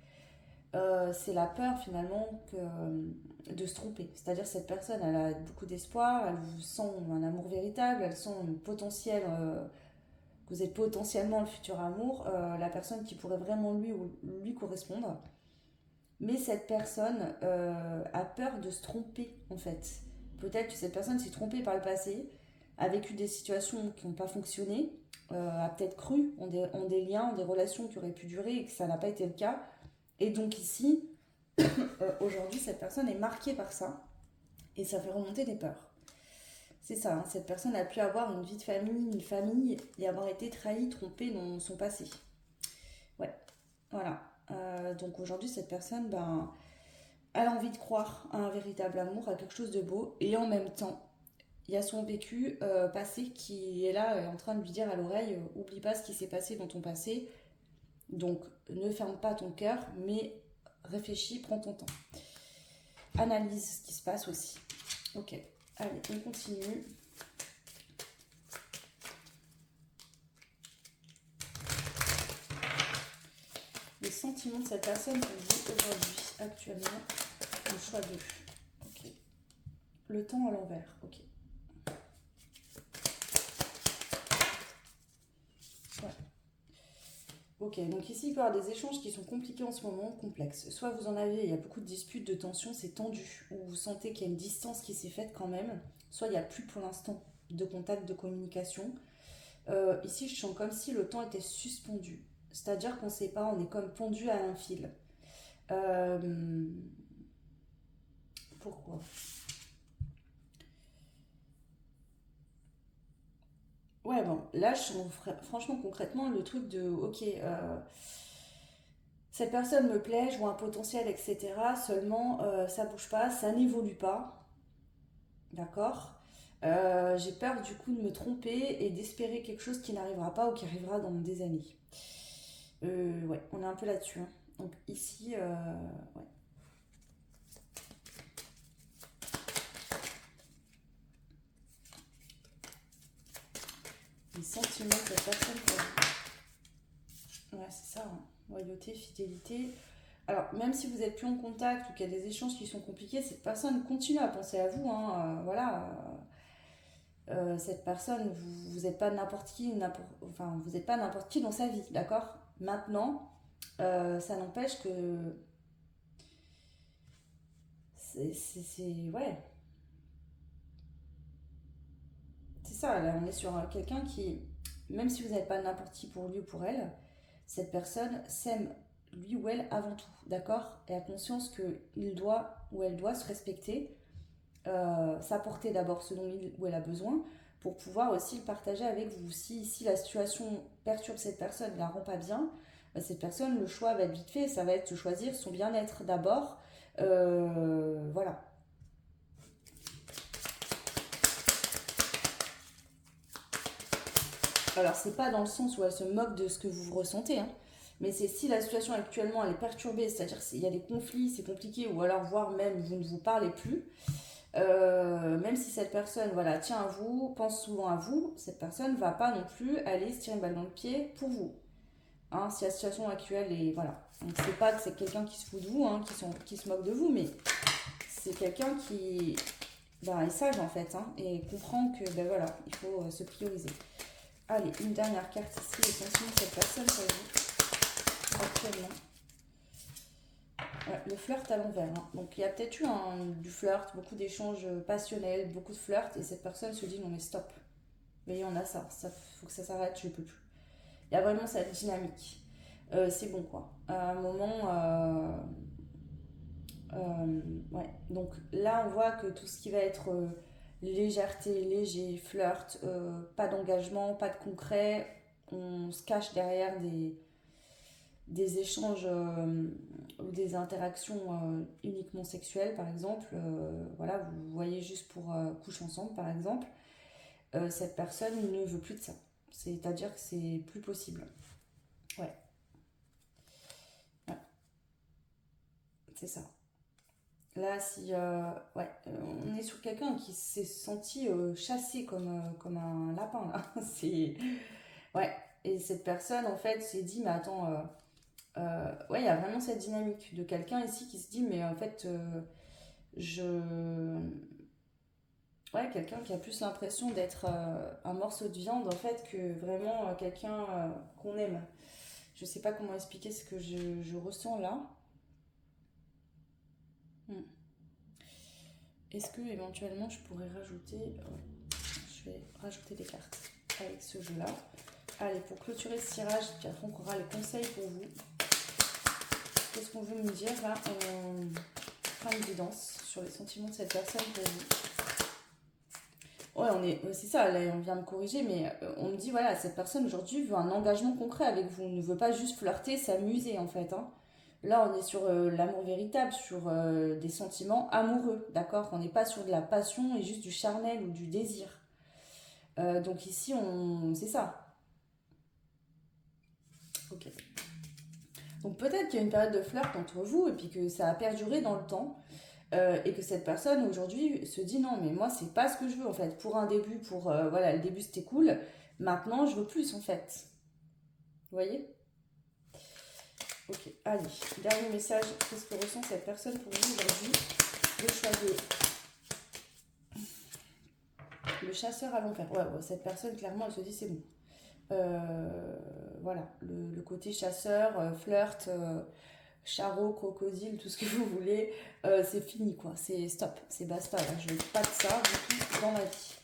c'est la peur finalement de se tromper. C'est-à-dire cette personne, elle a beaucoup d'espoir, elle vous sent un amour véritable, elle sent un potentiel, que vous êtes potentiellement le futur amour, la personne qui pourrait vraiment lui correspondre. Mais cette personne a peur de se tromper en fait. Peut-être que cette personne s'est trompée par le passé, a vécu des situations qui n'ont pas fonctionné, a peut-être cru en des liens, en des relations qui auraient pu durer et que ça n'a pas été le cas. Et donc ici, aujourd'hui, cette personne est marquée par ça et ça fait remonter des peurs. C'est ça, hein, cette personne a pu avoir une vie de famille, une famille et avoir été trahie, trompée dans son passé. Ouais, voilà. Donc aujourd'hui, cette personne, ben, elle a envie de croire à un véritable amour, à quelque chose de beau et en même temps, il y a son vécu passé qui est là, en train de lui dire à l'oreille oublie pas ce qui s'est passé dans ton passé, donc ne ferme pas ton cœur, mais réfléchis, prends ton temps. Analyse ce qui se passe aussi. Ok, allez, on continue. Les sentiments de cette personne pour vous aujourd'hui, actuellement, le choix de. Ok. Le temps à l'envers, ok. Ouais. Ok, donc ici, il peut y avoir des échanges qui sont compliqués en ce moment, complexes. Soit vous en avez, il y a beaucoup de disputes, de tensions, c'est tendu, ou vous sentez qu'il y a une distance qui s'est faite quand même. Soit il n'y a plus pour l'instant de contact, de communication. Ici, je sens comme si le temps était suspendu. C'est-à-dire qu'on ne sait pas, on est comme pendu à un fil. Euh, Pourquoi? Ouais, bon, là, je sens franchement, concrètement, le truc de, ok, cette personne me plaît, je vois un potentiel, etc. Seulement, ça bouge pas, ça n'évolue pas, d'accord? J'ai peur du coup de me tromper et d'espérer quelque chose qui n'arrivera pas ou qui arrivera dans des années. Ouais, on est un peu là-dessus, hein. Donc ici, ouais. Les sentiments de cette personne pour vous. Ouais, c'est ça, hein. Loyauté, fidélité. Alors, même si vous n'êtes plus en contact ou qu'il y a des échanges qui sont compliqués, cette personne continue à penser à vous, hein. Voilà. Cette personne, vous n'êtes pas n'importe qui, enfin, vous n'êtes pas n'importe qui dans sa vie, d'accord? Maintenant, ça n'empêche que ouais, c'est ça. Là, on est sur quelqu'un qui, même si vous n'êtes pas n'importe qui pour lui ou pour elle, cette personne s'aime lui ou elle avant tout, d'accord? Et a conscience que il doit ou elle doit se respecter, s'apporter d'abord ce dont il ou elle a besoin pour pouvoir aussi le partager avec vous. Si la situation perturbe cette personne, ne la rend pas bien, cette personne, le choix va être vite fait, ça va être de choisir son bien-être d'abord. Voilà. Alors, c'est pas dans le sens où elle se moque de ce que vous ressentez, hein, mais c'est si la situation actuellement elle est perturbée, c'est-à-dire qu'il y a des conflits, c'est compliqué, ou alors voire même vous ne vous parlez plus, même si cette personne voilà, tient à vous, pense souvent à vous, cette personne ne va pas non plus aller se tirer une balle dans le pied pour vous. Hein, si la situation actuelle est. Voilà. On ne sait pas que c'est quelqu'un qui se fout de vous, hein, qui se moque de vous, mais c'est quelqu'un qui ben, est sage en fait, hein, et comprend que ben, voilà, il faut se prioriser. Allez, une dernière carte ici, les sentiments de cette personne pour vous actuellement. Ouais, le flirt à l'envers, hein. Donc il y a peut-être eu du flirt, beaucoup d'échanges passionnels, beaucoup de flirt, et cette personne se dit non mais stop. Mais il y en a ça faut que ça s'arrête, je peux plus. Il y a vraiment cette dynamique. C'est bon quoi. À un moment, ouais. Donc là, on voit que tout ce qui va être légèreté, léger, flirt, pas d'engagement, pas de concret, on se cache derrière des échanges ou des interactions uniquement sexuelles, par exemple, voilà, vous voyez juste pour coucher ensemble, par exemple, cette personne ne veut plus de ça. C'est-à-dire que c'est plus possible. Ouais, ouais, c'est ça. Là, si ouais, on est sur quelqu'un qui s'est senti chassé comme un lapin, là. C'est... Ouais, et cette personne, en fait, s'est dit, mais attends, ouais, il y a vraiment cette dynamique de quelqu'un ici qui se dit, mais en fait, je... Ouais, quelqu'un qui a plus l'impression d'être un morceau de viande, en fait, que vraiment quelqu'un qu'on aime. Je sais pas comment expliquer ce que je ressens là. Hmm. Est-ce que éventuellement je pourrais rajouter... Ouais, je vais rajouter des cartes avec ce jeu-là. Allez, pour clôturer ce tirage, puis après on aura les conseils pour vous. Qu'est-ce qu'on veut me dire là? On fera une guidance sur les sentiments de cette personne pour vous. Ouais, c'est ça, là, on vient me corriger, mais on me dit, voilà, cette personne aujourd'hui veut un engagement concret avec vous, ne veut pas juste flirter, s'amuser en fait. Hein. Là, on est sur l'amour véritable, sur des sentiments amoureux, d'accord? On n'est pas sur de la passion et juste du charnel ou du désir. Donc ici, c'est ça. Ok. Donc peut-être qu'il y a une période de flirt entre vous et puis que ça a perduré dans le temps. Et que cette personne aujourd'hui se dit non mais moi c'est pas ce que je veux en fait pour un début voilà le début c'était cool maintenant je veux plus en fait vous voyez. Ok, allez, dernier message, qu'est-ce que ressent cette personne pour vous aujourd'hui? Le choix de le chasseur à l'envers. Ouais, cette personne clairement elle se dit c'est bon. Voilà le côté chasseur, flirt, charreau, crocodile, tout ce que vous voulez, c'est fini quoi, c'est stop, c'est basta, là. Je veux pas de ça du tout dans ma vie.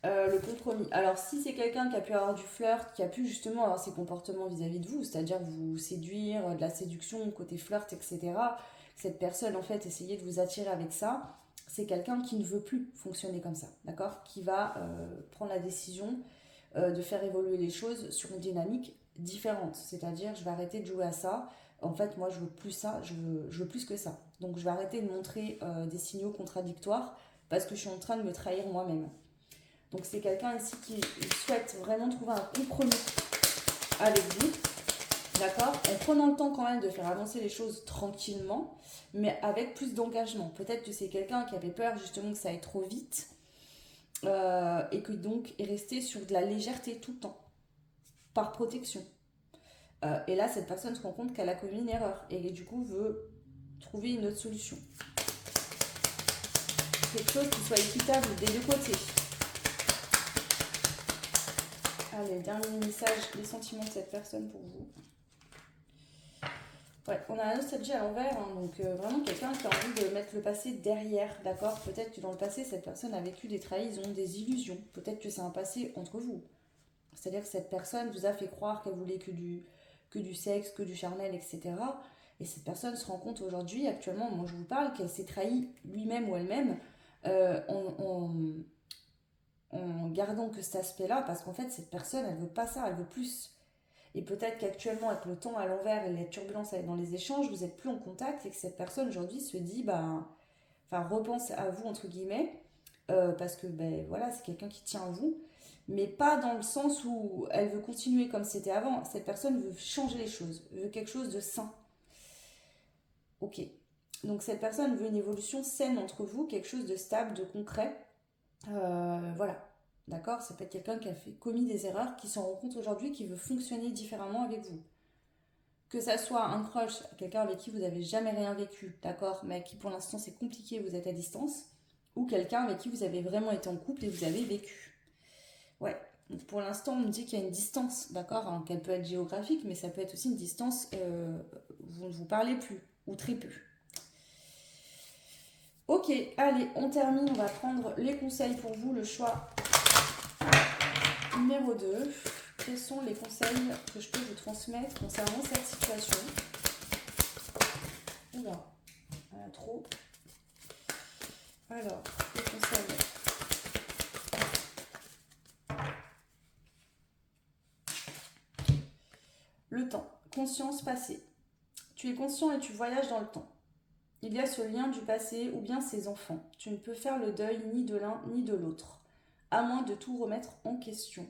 Le compromis. Alors si c'est quelqu'un qui a pu avoir du flirt, qui a pu justement avoir ses comportements vis-à-vis de vous, c'est-à-dire vous séduire, de la séduction, côté flirt, etc., cette personne en fait essayer de vous attirer avec ça, c'est quelqu'un qui ne veut plus fonctionner comme ça, d'accord? Qui va prendre la décision de faire évoluer les choses sur une dynamique différente. C'est-à-dire, je vais arrêter de jouer à ça. En fait, moi, je veux plus ça, je veux plus que ça. Donc, je vais arrêter de montrer des signaux contradictoires parce que je suis en train de me trahir moi-même. Donc, c'est quelqu'un ici qui souhaite vraiment trouver un compromis avec vous, d'accord? En prenant le temps quand même de faire avancer les choses tranquillement, mais avec plus d'engagement. Peut-être que c'est quelqu'un qui avait peur justement que ça aille trop vite et que donc est resté sur de la légèreté tout le temps, par protection. Et là, cette personne se rend compte qu'elle a commis une erreur et du coup veut trouver une autre solution. Quelque chose qui soit équitable des deux côtés. Allez, dernier message, les sentiments de cette personne pour vous. Ouais, on a la nostalgie à l'envers, hein, donc vraiment quelqu'un qui a envie de mettre le passé derrière, d'accord? Peut-être que dans le passé, cette personne a vécu des trahisons, des illusions. Peut-être que c'est un passé entre vous. C'est-à-dire que cette personne vous a fait croire qu'elle voulait que du sexe, que du charnel, etc. Et cette personne se rend compte aujourd'hui, actuellement, moi je vous parle, qu'elle s'est trahie lui-même ou elle-même euh, en, en gardant que cet aspect-là, parce qu'en fait, cette personne, elle veut pas ça, elle veut plus. Et peut-être qu'actuellement, avec le temps à l'envers et les turbulences dans les échanges, vous êtes plus en contact et que cette personne aujourd'hui se dit, bah, enfin, repense à vous, entre guillemets, parce que, ben voilà, c'est quelqu'un qui tient à vous, mais pas dans le sens où elle veut continuer comme c'était avant. Cette personne veut changer les choses, veut quelque chose de sain. Ok. Donc cette personne veut une évolution saine entre vous, quelque chose de stable, de concret. Voilà. D'accord. Ça peut être quelqu'un qui a commis des erreurs, qui s'en rend compte aujourd'hui, qui veut fonctionner différemment avec vous. Que ça soit un crush, quelqu'un avec qui vous n'avez jamais rien vécu, d'accord, mais avec qui pour l'instant c'est compliqué, vous êtes à distance, ou quelqu'un avec qui vous avez vraiment été en couple et vous avez vécu. Ouais, donc pour l'instant on me dit qu'il y a une distance, d'accord, hein, qu'elle peut être géographique, mais ça peut être aussi une distance, vous ne vous parlez plus, ou très peu. Ok, allez, on termine, on va prendre les conseils pour vous, le choix numéro 2. Quels sont les conseils que je peux vous transmettre concernant cette situation? Oula, trop. Alors, les conseils. Le temps. conscience passée. Tu es conscient et tu voyages dans le temps. Il y a ce lien du passé ou bien ses enfants. Tu ne peux faire le deuil ni de l'un ni de l'autre, à moins de tout remettre en question.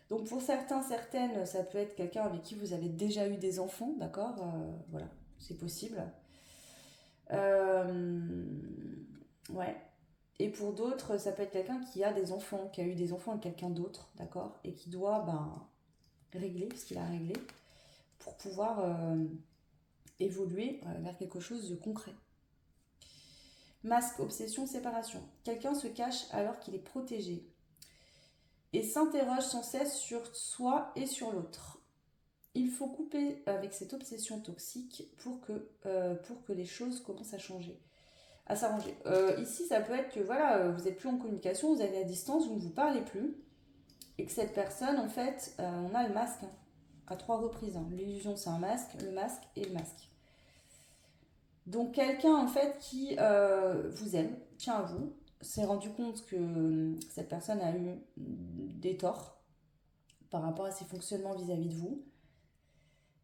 Donc pour certains, certaines, ça peut être quelqu'un avec qui vous avez déjà eu des enfants, d'accord, voilà, c'est possible. Ouais. Et pour d'autres, ça peut être quelqu'un qui a des enfants, qui a eu des enfants avec quelqu'un d'autre, d'accord, et qui doit régler, puisqu'il a réglé, pour pouvoir évoluer vers quelque chose de concret. Masque, obsession, séparation. Quelqu'un se cache alors qu'il est protégé et s'interroge sans cesse sur soi et sur l'autre. Il faut couper avec cette obsession toxique pour que les choses commencent à changer, à s'arranger. Ici, ça peut être que voilà, vous n'êtes plus en communication, vous êtes à distance, vous ne vous parlez plus, et que cette personne, en fait, on a le masque à 3 reprises. L'illusion, c'est un masque, le masque et le masque. Donc quelqu'un, en fait, qui vous aime, tient à vous, s'est rendu compte que cette personne a eu des torts par rapport à ses fonctionnements vis-à-vis de vous.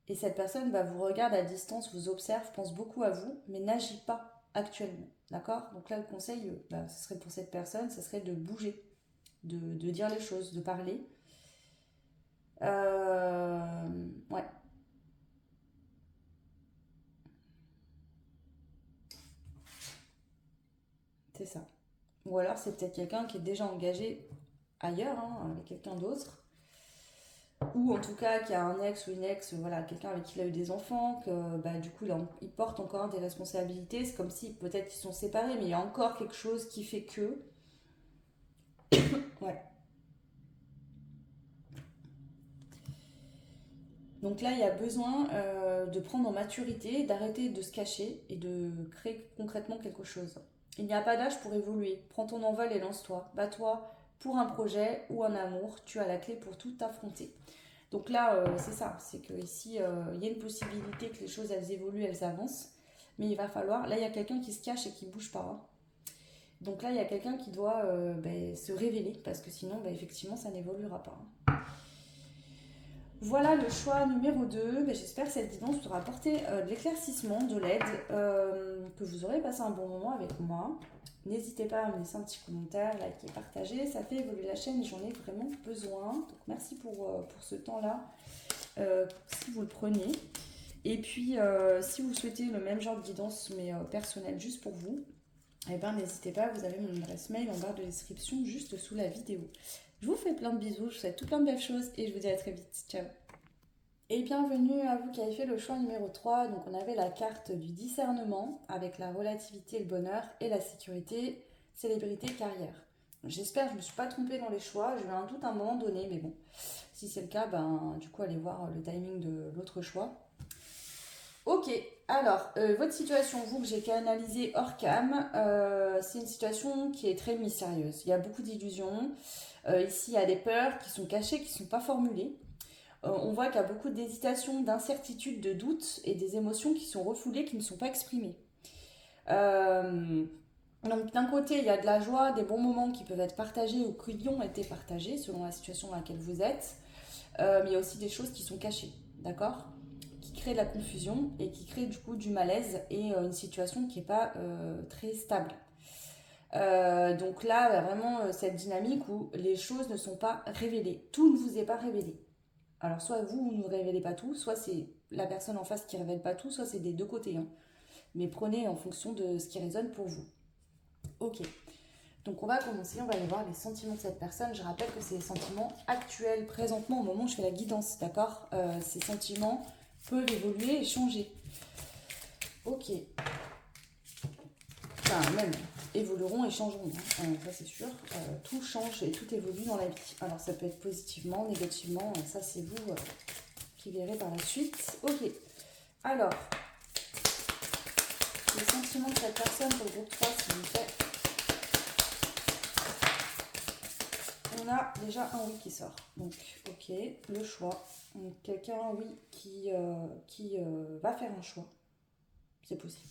Et cette personne vous regarde à distance, vous observe, pense beaucoup à vous, mais n'agit pas actuellement. D'accord? Donc là, le conseil, ce serait pour cette personne, ce serait de bouger, de dire les choses, de parler. Ouais. C'est ça. Ou alors, c'est peut-être quelqu'un qui est déjà engagé ailleurs, avec quelqu'un d'autre. Ou en tout cas qui a un ex ou une ex, voilà, quelqu'un avec qui il a eu des enfants, que du coup il porte encore des responsabilités. C'est comme si peut-être qu'ils sont séparés, mais il y a encore quelque chose qui fait que. Ouais. Donc là, il y a besoin de prendre en maturité, d'arrêter de se cacher et de créer concrètement quelque chose. Il n'y a pas d'âge pour évoluer. Prends ton envol et lance-toi. Bats-toi pour un projet ou un amour. Tu as la clé pour tout affronter. Donc là, c'est ça. C'est qu'ici, il y a une possibilité que les choses, elles évoluent, elles avancent. Mais il va falloir... Là, il y a quelqu'un qui se cache et qui ne bouge pas. Donc là, il y a quelqu'un qui doit se révéler. Parce que sinon, effectivement, ça n'évoluera pas. Voilà le choix numéro 2. J'espère que cette guidance vous aura apporté de l'éclaircissement, de l'aide, que vous aurez passé un bon moment avec moi. N'hésitez pas à me laisser un petit commentaire, liker, partager. Ça fait évoluer la chaîne et j'en ai vraiment besoin. Donc merci pour ce temps-là, si vous le prenez. Et puis, si vous souhaitez le même genre de guidance, mais personnelle, juste pour vous, n'hésitez pas, vous avez mon adresse mail en barre de description, juste sous la vidéo. Je vous fais plein de bisous, je vous souhaite tout plein de belles choses et je vous dis à très vite. Ciao. Et bienvenue à vous qui avez fait le choix numéro 3. Donc on avait la carte du discernement avec la relativité, le bonheur et la sécurité, célébrité, carrière. J'espère que je ne me suis pas trompée dans les choix. J'ai eu un doute à un moment donné, mais bon, si c'est le cas, du coup allez voir le timing de l'autre choix. Ok, alors votre situation, vous que j'ai canalisé hors cam, c'est une situation qui est très mystérieuse. Il y a beaucoup d'illusions. Ici, il y a des peurs qui sont cachées, qui ne sont pas formulées. On voit qu'il y a beaucoup d'hésitation, d'incertitude, de doutes et des émotions qui sont refoulées, qui ne sont pas exprimées. Donc d'un côté, il y a de la joie, des bons moments qui peuvent être partagés ou qui ont été partagés selon la situation dans laquelle vous êtes. Mais il y a aussi des choses qui sont cachées, d'accord ? Qui créent de la confusion et qui créent du coup du malaise et une situation qui n'est pas très stable. Donc là, vraiment, cette dynamique où les choses ne sont pas révélées. Tout ne vous est pas révélé. Alors, soit vous ne révélez pas tout, soit c'est la personne en face qui ne révèle pas tout, soit c'est des deux côtés. Mais prenez en fonction de ce qui résonne pour vous. Ok. Donc, on va commencer, on va aller voir les sentiments de cette personne. Je rappelle que c'est les sentiments actuels, présentement, au moment où je fais la guidance, d'accord ? Ces sentiments peuvent évoluer et changer. Ok. Enfin, même évolueront et changeront, ça c'est sûr. Tout change et tout évolue dans la vie. Alors ça peut être positivement, négativement, ça c'est vous qui verrez par la suite. Ok, alors, les sentiments de cette personne pour le groupe 3, s'il vous plaît. On a déjà un oui qui sort. Donc, ok, le choix. Donc, quelqu'un, oui, qui va faire un choix. C'est possible.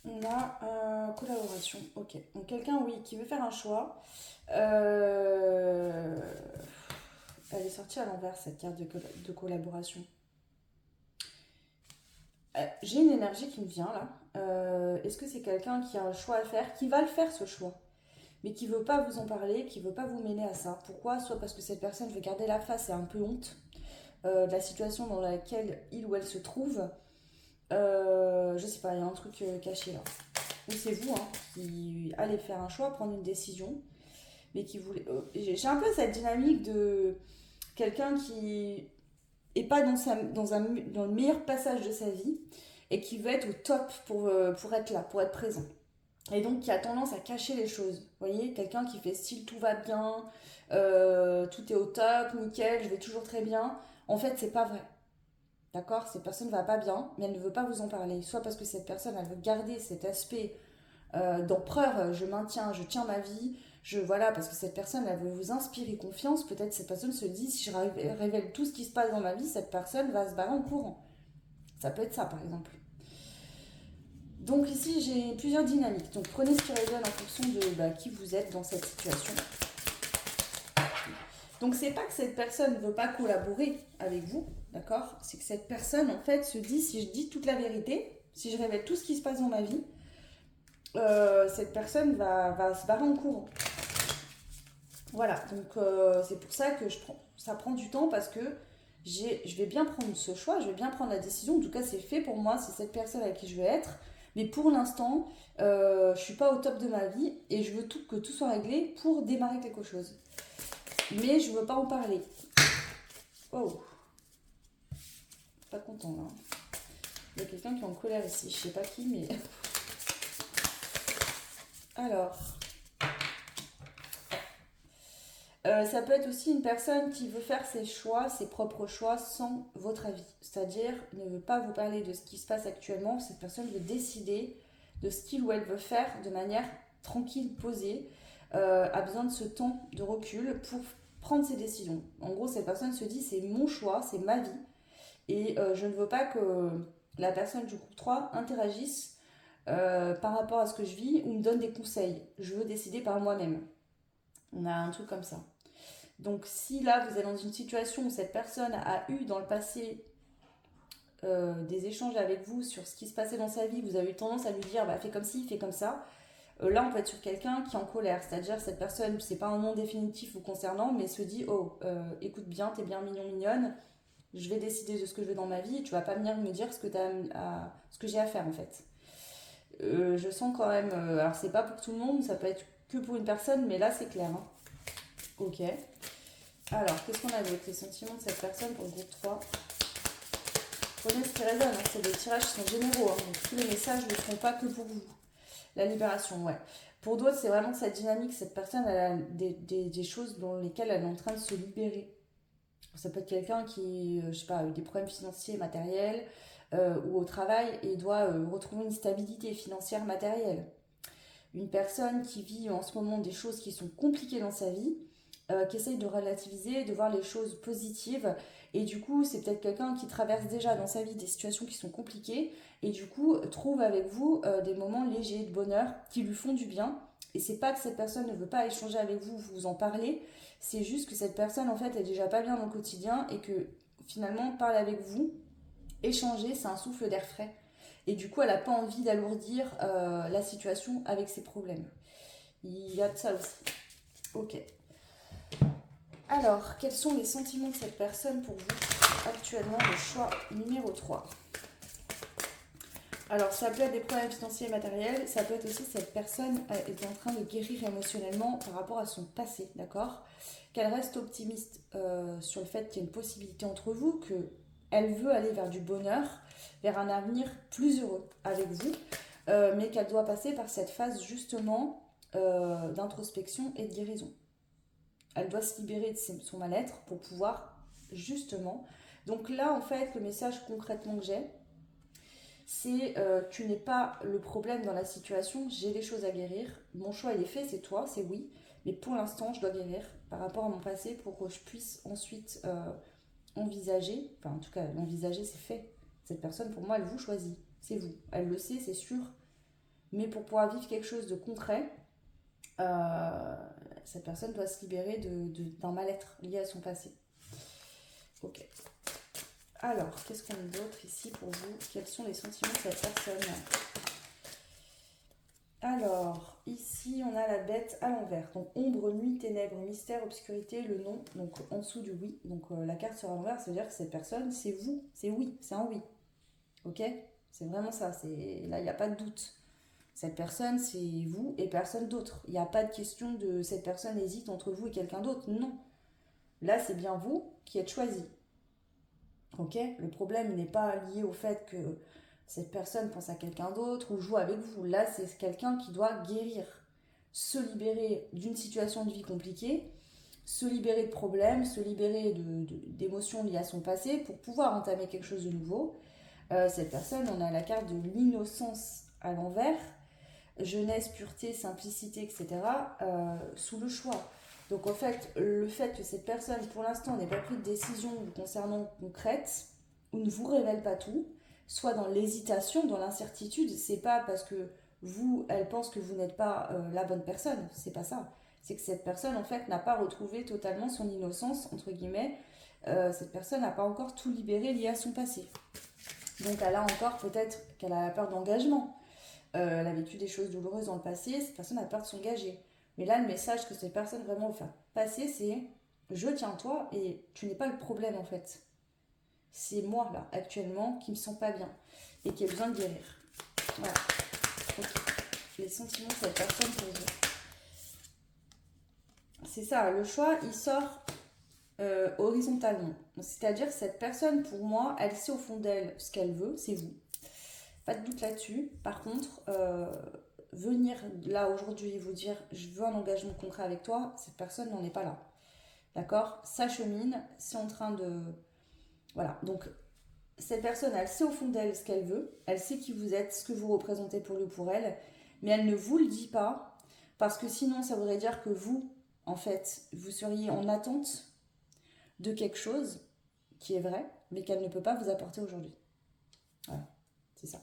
On a collaboration. Ok. Donc quelqu'un, oui, qui veut faire un choix. Euh, Elle est sortie à l'envers, cette carte de collaboration. J'ai une énergie qui me vient là. Est-ce que c'est quelqu'un qui a un choix à faire, qui va le faire ce choix, mais qui veut pas vous en parler, qui veut pas vous mêler à ça? Pourquoi? Soit parce que cette personne veut garder la face et un peu honte de la situation dans laquelle il ou elle se trouve. Je sais pas, il y a un truc caché là. Ou c'est vous qui allez faire un choix, prendre une décision, mais qui voulait. J'ai un peu cette dynamique de quelqu'un qui est pas dans le meilleur passage de sa vie et qui veut être au top pour être là, pour être présent. Et donc qui a tendance à cacher les choses. Vous voyez, quelqu'un qui fait style tout va bien, tout est au top, nickel, je vais toujours très bien. En fait, c'est pas vrai. D'accord? Cette personne va pas bien, mais elle ne veut pas vous en parler. Soit parce que cette personne, elle veut garder cet aspect d'empereur, je maintiens, je tiens ma vie, voilà, parce que cette personne, elle veut vous inspirer confiance. Peut-être cette personne se dit, si je révèle tout ce qui se passe dans ma vie, cette personne va se barrer en courant. Ça peut être ça, par exemple. Donc ici, j'ai plusieurs dynamiques. Donc prenez ce qui résonne en fonction de qui vous êtes dans cette situation. Donc c'est pas que cette personne ne veut pas collaborer avec vous, d'accord? C'est que cette personne, en fait, se dit, si je dis toute la vérité, si je révèle tout ce qui se passe dans ma vie, cette personne va se barrer en courant. Voilà, donc c'est pour ça que ça prend du temps parce que je vais bien prendre ce choix, je vais bien prendre la décision. En tout cas, c'est fait pour moi, c'est cette personne avec qui je veux être. Mais pour l'instant, je suis pas au top de ma vie et je veux que tout soit réglé pour démarrer quelque chose. Mais je veux pas en parler. Oh, pas content là. Il y a quelqu'un qui est en colère ici, je sais pas qui, mais. Alors. Ça peut être aussi une personne qui veut faire ses choix, ses propres choix, sans votre avis. C'est-à-dire ne veut pas vous parler de ce qui se passe actuellement. Cette personne veut décider de ce qu'il ou elle veut faire de manière tranquille, posée, a besoin de ce temps de recul pour prendre ses décisions. En gros, cette personne se dit c'est mon choix, c'est ma vie, et je ne veux pas que la personne du groupe 3 interagisse par rapport à ce que je vis ou me donne des conseils. Je veux décider par moi-même. On a un truc comme ça. Donc si là vous êtes dans une situation où cette personne a eu dans le passé des échanges avec vous sur ce qui se passait dans sa vie, vous avez eu tendance à lui dire fais comme ci, fais comme ça, là on peut être sur quelqu'un qui est en colère, c'est-à-dire cette personne, c'est pas un nom définitif vous concernant, mais se dit écoute bien, t'es bien mignon, mignonne, je vais décider de ce que je veux dans ma vie et tu vas pas venir me dire ce que j'ai à faire en fait. Je sens quand même, alors c'est pas pour tout le monde, ça peut être que pour une personne, mais là c'est clair. Hein. Ok. Alors, qu'est-ce qu'on a d'autre? Les sentiments de cette personne pour le groupe 3. Prenez ce qui résonne, hein. C'est des tirages qui sont généraux. Hein. Donc, tous les messages ne seront pas que pour vous. La libération, ouais. Pour d'autres, c'est vraiment cette dynamique. Cette personne, elle a des choses dans lesquelles elle est en train de se libérer. Ça peut être quelqu'un qui, je sais pas, a eu des problèmes financiers, matériels, ou au travail et doit retrouver une stabilité financière, matérielle. Une personne qui vit en ce moment des choses qui sont compliquées dans sa vie, qui essaye de relativiser, de voir les choses positives. Et du coup, c'est peut-être quelqu'un qui traverse déjà dans sa vie des situations qui sont compliquées et du coup trouve avec vous des moments légers de bonheur qui lui font du bien. Et c'est pas que cette personne ne veut pas échanger avec vous, vous en parler, c'est juste que cette personne en fait est déjà pas bien dans le quotidien et que finalement parler avec vous, échanger, c'est un souffle d'air frais. Et du coup, elle n'a pas envie d'alourdir la situation avec ses problèmes. Il y a de ça aussi. Ok. Alors, quels sont les sentiments de cette personne pour vous actuellement? Le choix numéro 3. Alors, ça peut être des problèmes financiers et matériels, ça peut être aussi cette personne est en train de guérir émotionnellement par rapport à son passé, d'accord? Qu'elle reste optimiste sur le fait qu'il y a une possibilité entre vous, qu'elle veut aller vers du bonheur, vers un avenir plus heureux avec vous, mais qu'elle doit passer par cette phase justement d'introspection et de guérison. Elle doit se libérer de son mal-être pour pouvoir justement. Donc là, en fait, le message concrètement que j'ai, c'est tu n'es pas le problème dans la situation, j'ai des choses à guérir. Mon choix, il est fait, c'est toi, c'est oui. Mais pour l'instant, je dois guérir par rapport à mon passé pour que je puisse ensuite envisager, enfin en tout cas, l'envisager, c'est fait. Cette personne, pour moi, elle vous choisit. C'est vous. Elle le sait, c'est sûr. Mais pour pouvoir vivre quelque chose de concret, euh, cette personne doit se libérer d'un mal-être lié à son passé. Ok. Alors, qu'est-ce qu'on a d'autre ici pour vous? Quels sont les sentiments de cette personne? Alors, ici, on a la bête à l'envers. Donc, ombre, nuit, ténèbres, mystère, obscurité, le non. Donc, en dessous du oui. Donc, la carte sur l'envers, ça veut dire que cette personne, c'est vous. C'est oui. C'est un oui. Ok? C'est vraiment ça. Là, il n'y a pas de doute. Cette personne, c'est vous et personne d'autre. Il n'y a pas de question de cette personne hésite entre vous et quelqu'un d'autre. Non. Là, c'est bien vous qui êtes choisi. Ok? Le problème n'est pas lié au fait que cette personne pense à quelqu'un d'autre ou joue avec vous. Là, c'est quelqu'un qui doit guérir, se libérer d'une situation de vie compliquée, se libérer de problèmes, se libérer d'émotions liées à son passé pour pouvoir entamer quelque chose de nouveau. Cette personne, on a la carte de l'innocence à l'envers, jeunesse, pureté, simplicité, etc., sous le choix. Donc en fait, le fait que cette personne, pour l'instant, n'ait pas pris de décision vous concernant concrète, ou ne vous révèle pas tout, soit dans l'hésitation, dans l'incertitude, c'est pas parce que vous, elle pense que vous n'êtes pas la bonne personne, c'est pas ça. C'est que cette personne, en fait, n'a pas retrouvé totalement son innocence, entre guillemets. Cette personne n'a pas encore tout libéré lié à son passé. Donc elle a encore peut-être qu'elle a la peur d'engagement. Elle a vécu des choses douloureuses dans le passé, cette personne a peur de s'engager. Mais là, le message que cette personne vraiment veut faire passer, c'est je tiens toi et tu n'es pas le problème en fait. C'est moi là, actuellement, qui me sens pas bien et qui ai besoin de guérir. Voilà. Ok. Les sentiments de cette personne pour vous. C'est ça, le choix, il sort horizontalement. C'est-à-dire que cette personne, pour moi, elle sait au fond d'elle ce qu'elle veut, c'est vous. Pas de doute là-dessus. Par contre, venir là aujourd'hui et vous dire je veux un engagement concret avec toi, cette personne n'en est pas là. D'accord? Ça chemine, c'est en train de. Voilà. Donc, cette personne, elle sait au fond d'elle ce qu'elle veut, elle sait qui vous êtes, ce que vous représentez pour lui ou pour elle, mais elle ne vous le dit pas parce que sinon, ça voudrait dire que vous, en fait, vous seriez en attente de quelque chose qui est vrai, mais qu'elle ne peut pas vous apporter aujourd'hui. Voilà, c'est ça.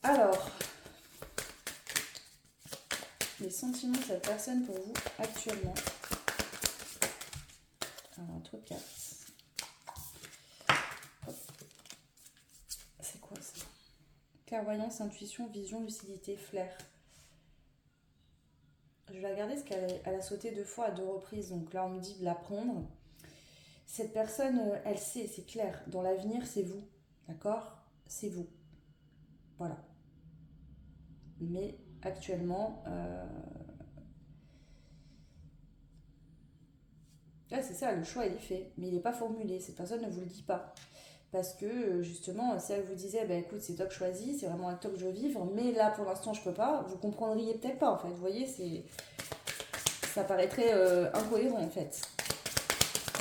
Alors, les sentiments de cette personne pour vous actuellement. Alors, un truc 4. C'est quoi ça? Clairvoyance, intuition, vision, lucidité, flair. Je vais regarder ce qu'elle a sauté 2 fois à 2 reprises. Donc là, on me dit de l'apprendre. Cette personne, elle sait, c'est clair. Dans l'avenir, c'est vous. D'accord? C'est vous. Voilà. Mais actuellement, là, c'est ça, le choix, il est fait. Mais il n'est pas formulé. Cette personne ne vous le dit pas. Parce que justement, si elle vous disait, bah écoute, c'est toi que je choisis, c'est vraiment avec toi que je veux vivre, mais là pour l'instant je peux pas, vous comprendriez peut-être pas en fait. Vous voyez, ça paraîtrait incohérent en fait.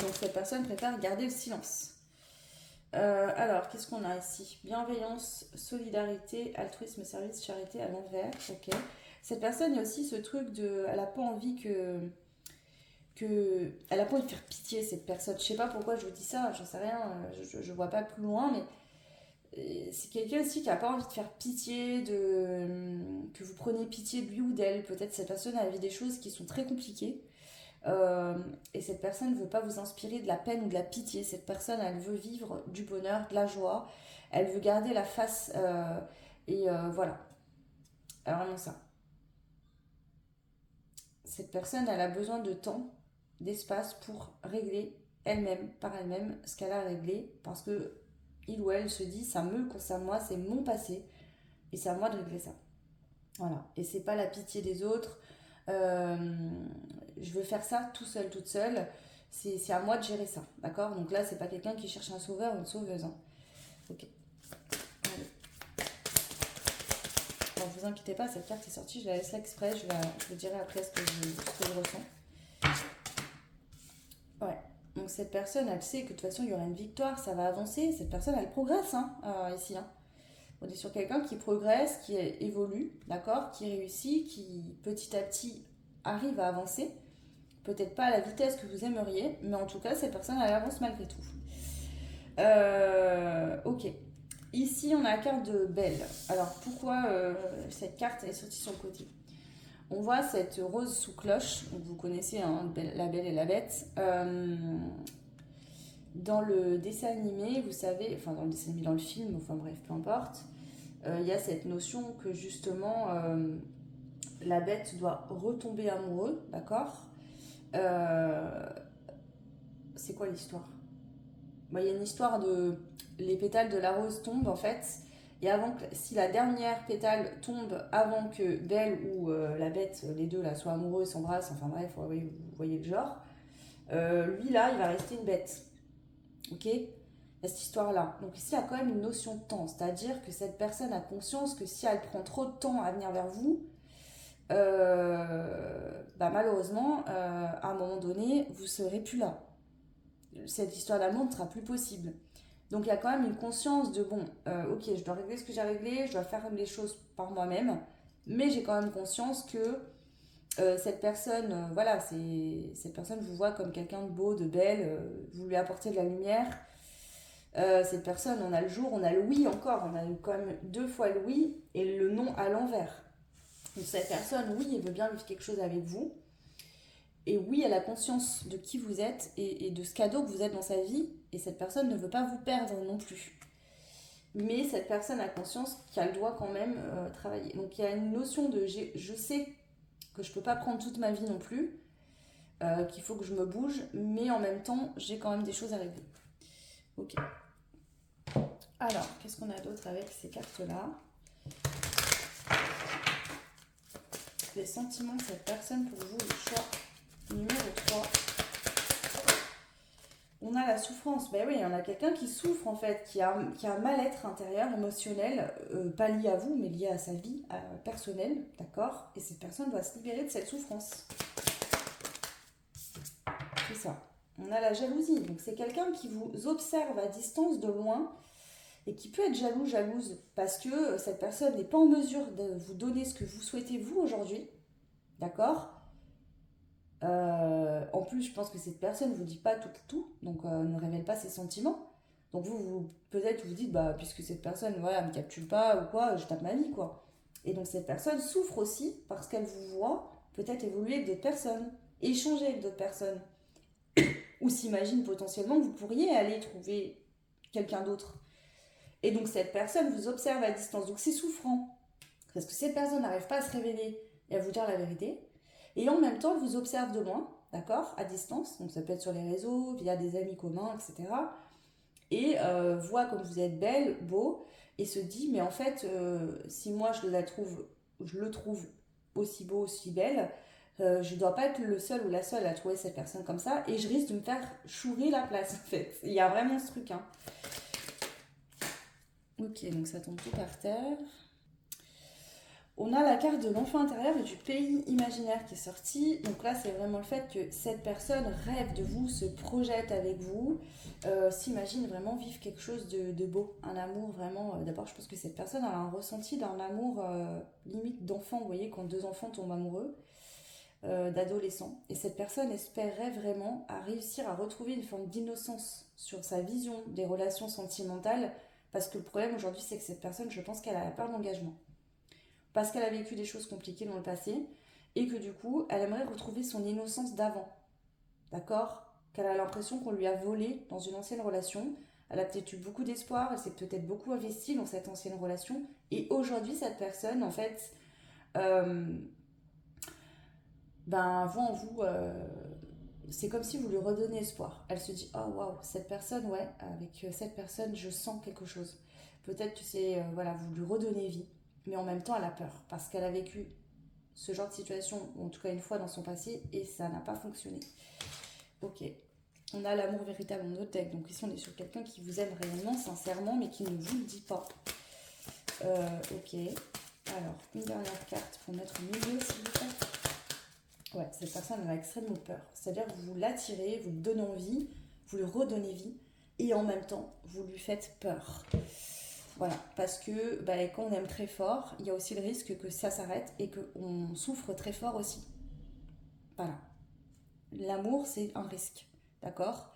Donc cette personne préfère garder le silence. Alors, qu'est-ce qu'on a ici? Bienveillance, solidarité, altruisme, service, charité à l'envers. Ok. Cette personne, il y a aussi ce truc de. Elle n'a pas envie elle a pas envie de faire pitié cette personne. Je sais pas pourquoi je vous dis ça, j'en sais rien, je vois pas plus loin, mais c'est quelqu'un aussi qui a pas envie de faire pitié, que vous preniez pitié de lui ou d'elle. Peut-être cette personne a vécu des choses qui sont très compliquées. Et cette personne ne veut pas vous inspirer de la peine ou de la pitié. Cette personne, elle veut vivre du bonheur, de la joie. Elle veut garder la face. Voilà. Alors, vraiment ça. Cette personne, elle a besoin de temps, d'espace pour régler elle-même, par elle-même, ce qu'elle a réglé. Parce que il ou elle se dit, ça me concerne moi, c'est mon passé. Et c'est à moi de régler ça. Voilà. Et c'est pas la pitié des autres. Euh, je veux faire ça tout seul, toute seule. C'est à moi de gérer ça. D'accord? Donc là, c'est pas quelqu'un qui cherche un sauveur ou une sauveuse. Hein. Ok. Allez. Alors, vous inquiétez pas, cette carte est sortie. Je la laisse là exprès. Je vous dirai après ce que je ressens. Ouais. Donc cette personne, elle sait que de toute façon, il y aura une victoire. Ça va avancer. Cette personne, elle progresse hein, ici. Hein. On est sur quelqu'un qui progresse, qui évolue, d'accord, qui réussit, qui petit à petit arrive à avancer. Peut-être pas à la vitesse que vous aimeriez, mais en tout cas, cette personne, elle avance malgré tout. Ok. Ici, on a la carte de Belle. Alors, pourquoi cette carte est sortie sur le côté? On voit cette rose sous cloche, donc vous connaissez hein, La Belle et la Bête. Dans le dessin animé, vous savez, enfin dans le dessin animé, dans le film, enfin bref, peu importe, il y a cette notion que justement la bête doit retomber amoureux, d'accord. C'est quoi l'histoire? Il y a une histoire de les pétales de la rose tombent en fait, et avant que, si la dernière pétale tombe avant que Belle ou la bête, les deux là, soient amoureux, s'embrassent, enfin bref, vous voyez le genre, lui là, il va rester une bête. Ok? Il y a cette histoire-là. Donc ici, il y a quand même une notion de temps, c'est-à-dire que cette personne a conscience que si elle prend trop de temps à venir vers vous, malheureusement, à un moment donné, vous ne serez plus là. Cette histoire d'amour ne sera plus possible. Donc il y a quand même une conscience de bon, ok, je dois régler ce que j'ai réglé, je dois faire les choses par moi-même, mais j'ai quand même conscience que cette personne, cette personne vous voit comme quelqu'un de beau, de belle, vous lui apportez de la lumière. Cette personne, on a le jour, on a le oui encore, on a quand même 2 fois le oui et le non à l'envers. Donc cette personne, oui, elle veut bien vivre quelque chose avec vous. Et oui, elle a conscience de qui vous êtes et de ce cadeau que vous êtes dans sa vie. Et cette personne ne veut pas vous perdre non plus. Mais cette personne a conscience qu'elle doit quand même travailler. Donc il y a une notion de je sais que je ne peux pas prendre toute ma vie non plus, qu'il faut que je me bouge, mais en même temps, j'ai quand même des choses à régler. Ok. Alors, qu'est-ce qu'on a d'autre avec ces cartes-là? Les sentiments de cette personne pour vous, le choix numéro 3. On a la souffrance. Ben oui, on a quelqu'un qui souffre en fait, qui a un mal-être intérieur, émotionnel, pas lié à vous, mais lié à sa vie personnelle, d'accord? Et cette personne doit se libérer de cette souffrance. C'est ça. On a la jalousie. Donc c'est quelqu'un qui vous observe à distance de loin et qui peut être jalouse parce que cette personne n'est pas en mesure de vous donner ce que vous souhaitez vous aujourd'hui, d'accord. En plus, je pense que cette personne ne vous dit pas tout, donc ne révèle pas ses sentiments. Donc peut-être vous dites, bah puisque cette personne, voilà, me capture pas ou quoi, je tape ma vie, quoi. Et donc cette personne souffre aussi parce qu'elle vous voit peut-être évoluer avec d'autres personnes, échanger avec d'autres personnes, ou s'imagine potentiellement que vous pourriez aller trouver quelqu'un d'autre. Et donc cette personne vous observe à distance. Donc c'est souffrant. Parce que cette personne n'arrive pas à se révéler et à vous dire la vérité. Et en même temps, elle vous observe de loin, d'accord, à distance. Donc ça peut être sur les réseaux, via des amis communs, etc. Et voit comme vous êtes belle, beau, et se dit, mais en fait, si moi je le trouve aussi beau, aussi belle, je ne dois pas être le seul ou la seule à trouver cette personne comme ça, et je risque de me faire chourer la place, en fait. Il y a vraiment ce truc, hein. Ok, donc ça tombe tout par terre. On a la carte de l'enfant intérieur et du pays imaginaire qui est sortie. Donc là, c'est vraiment le fait que cette personne rêve de vous, se projette avec vous, s'imagine vraiment vivre quelque chose de beau, un amour vraiment. D'abord, je pense que cette personne a un ressenti d'un amour limite d'enfant, vous voyez, quand 2 enfants tombent amoureux, d'adolescents. Et cette personne espérait vraiment à réussir à retrouver une forme d'innocence sur sa vision des relations sentimentales, parce que le problème aujourd'hui, c'est que cette personne, je pense qu'elle a peur de l'engagement. Parce qu'elle a vécu des choses compliquées dans le passé et que du coup, elle aimerait retrouver son innocence d'avant. D'accord? Qu'elle a l'impression qu'on lui a volé dans une ancienne relation. Elle a peut-être eu beaucoup d'espoir, elle s'est peut-être beaucoup investie dans cette ancienne relation. Et aujourd'hui, cette personne, en fait, voit en vous. C'est comme si vous lui redonnez espoir. Elle se dit, oh waouh, cette personne, ouais, avec cette personne, je sens quelque chose. Peut-être que c'est, vous lui redonnez vie. Mais en même temps, elle a peur parce qu'elle a vécu ce genre de situation, ou en tout cas une fois dans son passé, et ça n'a pas fonctionné. Ok. On a l'amour véritable en notre deck. Donc ici, on est sur quelqu'un qui vous aime réellement, sincèrement, mais qui ne vous le dit pas. Ok. Alors, une dernière carte pour mettre au milieu, s'il vous plaît. Ouais, cette personne elle a extrêmement peur. C'est-à-dire que vous l'attirez, vous lui donnez envie, vous lui redonnez vie, et en même temps, vous lui faites peur. Voilà, parce que quand on aime très fort, il y a aussi le risque que ça s'arrête et qu'on souffre très fort aussi. Voilà. L'amour, c'est un risque, d'accord?